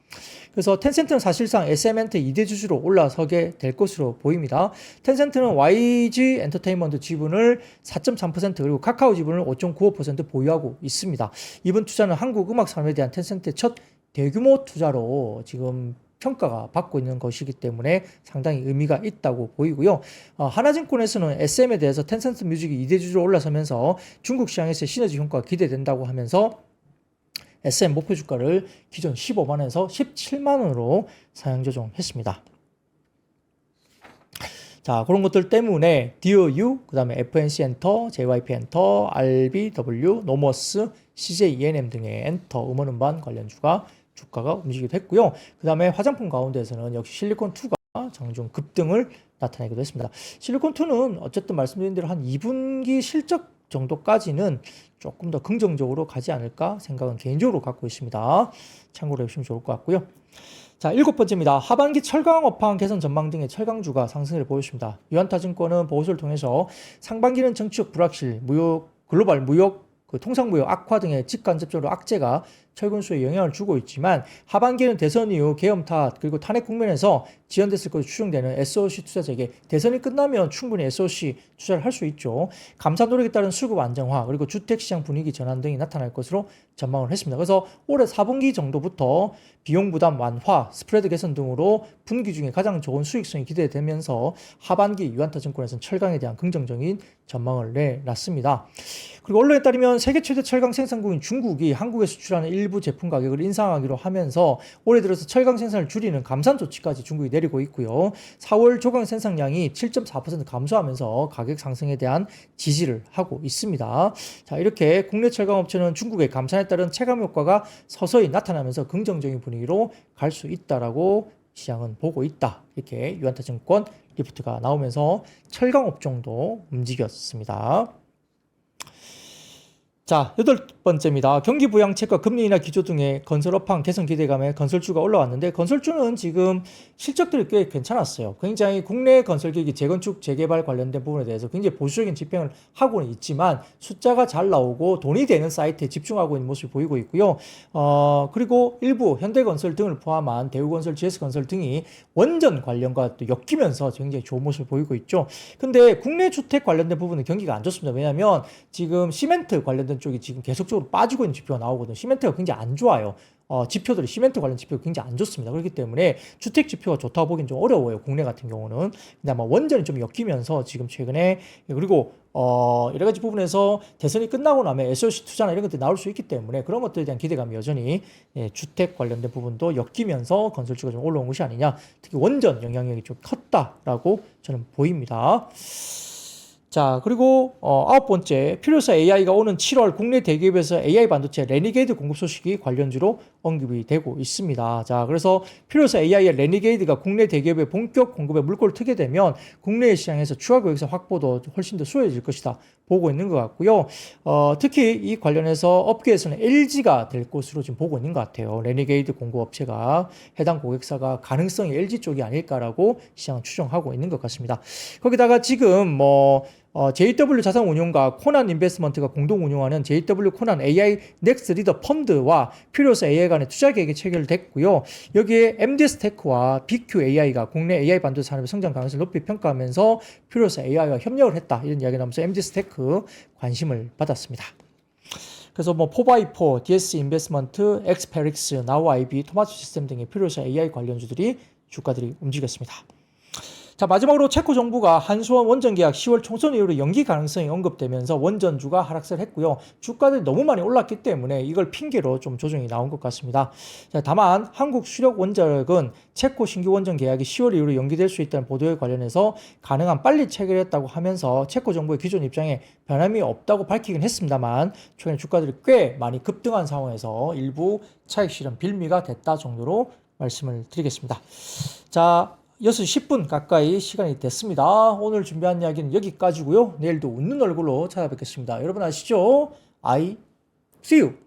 그래서 텐센트는 사실상 SM한테 2대 주주로 올라서게 될 것으로 보입니다. 텐센트는 YG 엔터테인먼트 지분을 4.3% 그리고 카카오 지분을 5.95% 보유하고 있습니다. 이번 투자는 한국 음악 산업에 대한 텐센트의 첫 대규모 투자로 지금 평가가 받고 있는 것이기 때문에 상당히 의미가 있다고 보이고요. 하나증권에서는 SM에 대해서 텐센트 뮤직이 2대 주주로 올라서면서 중국 시장에서의 시너지 효과가 기대된다고 하면서 SM 목표 주가를 기존 15만원에서 17만원으로 상향 조정했습니다. 자, 그런 것들 때문에 DOU, 그 다음에 FNC 엔터, JYP 엔터, RBW, 노머스, CJ ENM 등의 엔터 음원음반 관련주가 주가가 움직이기도 했고요. 그 다음에 화장품 가운데에서는 역시 실리콘2가 장중 급등을 나타내기도 했습니다. 실리콘2는 어쨌든 말씀드린 대로 한 2분기 실적 정도까지는 조금 더 긍정적으로 가지 않을까 생각은 개인적으로 갖고 있습니다. 참고로 해주시면 좋을 것 같고요. 자, 7번째입니다. 하반기 철강 업황 개선 전망 등의 철강주가 상승을 보였습니다. 유한타증권은 보고서를 통해서 상반기는 정치적 불확실, 글로벌 무역, 통상무역 악화 등의 직간접적으로 악재가 철근 수에 영향을 주고 있지만 하반기에는 대선 이후 계엄 탓 그리고 탄핵 국면에서 지연됐을 것으로 추정되는 SOC 투자자에게 대선이 끝나면 충분히 SOC 투자를 할 수 있죠. 감사 노력에 따른 수급 안정화 그리고 주택시장 분위기 전환 등이 나타날 것으로 전망을 했습니다. 그래서 올해 4분기 정도부터 비용 부담 완화, 스프레드 개선 등으로 분기 중에 가장 좋은 수익성이 기대되면서 하반기 유한타증권에서는 철강에 대한 긍정적인 전망을 내놨습니다. 그리고 언론에 따르면 세계 최대 철강 생산국인 중국이 한국에 수출하는 일부 제품 가격을 인상하기로 하면서 올해 들어서 철강 생산을 줄이는 감산 조치까지 중국이 내리고 있고요. 4월 조강 생산량이 7.4% 감소하면서 가격 상승에 대한 지지를 하고 있습니다. 자, 이렇게 국내 철강 업체는 중국의 감산에 따른 체감 효과가 서서히 나타나면서 긍정적인 분위기로 갈 수 있다라고 시장은 보고 있다. 이렇게 유한타증권 리포트가 나오면서 철강 업종도 움직였습니다. 자, 8번째입니다. 경기 부양책과 금리 인하 기조 등의 건설 업황 개선 기대감에 건설주가 올라왔는데 건설주는 지금 실적들이 꽤 괜찮았어요. 굉장히 국내 건설기기 재건축 재개발 관련된 부분에 대해서 굉장히 보수적인 집행을 하고는 있지만 숫자가 잘 나오고 돈이 되는 사이트에 집중하고 있는 모습을 보이고 있고요. 그리고 일부 현대건설 등을 포함한 대우건설, GS건설 등이 원전 관련과 또 엮이면서 굉장히 좋은 모습을 보이고 있죠. 근데 국내 주택 관련된 부분은 경기가 안 좋습니다. 왜냐하면 지금 시멘트 관련된 쪽이 지금 계속적으로 빠지고 있는 지표가 나오거든요. 시멘트가 굉장히 안 좋아요. 지표들이 시멘트 관련 지표가 굉장히 안 좋습니다. 그렇기 때문에 주택 지표가 좋다고 보기는 좀 어려워요. 국내 같은 경우는. 근데 아마 원전이 좀 엮이면서 지금 최근에 그리고 여러 가지 부분에서 대선이 끝나고 나면 SOC 투자나 이런 것들이 나올 수 있기 때문에 그런 것들에 대한 기대감이 여전히 주택 관련된 부분도 엮이면서 건설주가 좀 올라온 것이 아니냐. 특히 원전 영향력이 좀 컸다라고 저는 보입니다. 자, 그리고 9번째, 퓨리오사 AI가 오는 7월 국내 대기업에서 AI 반도체 레니게이드 공급 소식이 관련주로 언급이 되고 있습니다. 자, 그래서 퓨리오사 AI의 레니게이드가 국내 대기업의 본격 공급에 물꼬를 트게 되면 국내 시장에서 추가 고객사 확보도 훨씬 더 수월해질 것이다 보고 있는 것 같고요. 특히 이 관련해서 업계에서는 LG가 될 것으로 지금 보고 있는 것 같아요. 레니게이드 공급 업체가 해당 고객사가 가능성이 LG 쪽이 아닐까라고 시장은 추정하고 있는 것 같습니다. 거기다가 지금 JW 자산운용과 코난 인베스트먼트가 공동 운용하는 JW 코난 AI 넥스트 리더 펀드와 퓨리오사 AI 간의 투자 계획이 체결됐고요. 여기에 MDS 테크와 BQ AI가 국내 AI 반도체 산업의 성장 가능성을 높이 평가하면서 퓨리오사 AI와 협력을 했다. 이런 이야기가 나오면서 MDS 테크 관심을 받았습니다. 그래서 4x4, DS 인베스트먼트, 엑스페릭스, 나우 IB, 토마토 시스템 등의 퓨리오사 AI 관련주들이 주가들이 움직였습니다. 자, 마지막으로 체코 정부가 한수원 원전 계약 10월 총선 이후로 연기 가능성이 언급되면서 원전주가 하락세를 했고요. 주가들이 너무 많이 올랐기 때문에 이걸 핑계로 좀 조정이 나온 것 같습니다. 자, 다만 한국 수력 원자력은 체코 신규 원전 계약이 10월 이후로 연기될 수 있다는 보도에 관련해서 가능한 빨리 체결했다고 하면서 체코 정부의 기존 입장에 변함이 없다고 밝히긴 했습니다만 최근 주가들이 꽤 많이 급등한 상황에서 일부 차익 실현 빌미가 됐다 정도로 말씀을 드리겠습니다. 자, 6시 10분 가까이 시간이 됐습니다. 오늘 준비한 이야기는 여기까지고요. 내일도 웃는 얼굴로 찾아뵙겠습니다. 여러분 아시죠? I see you.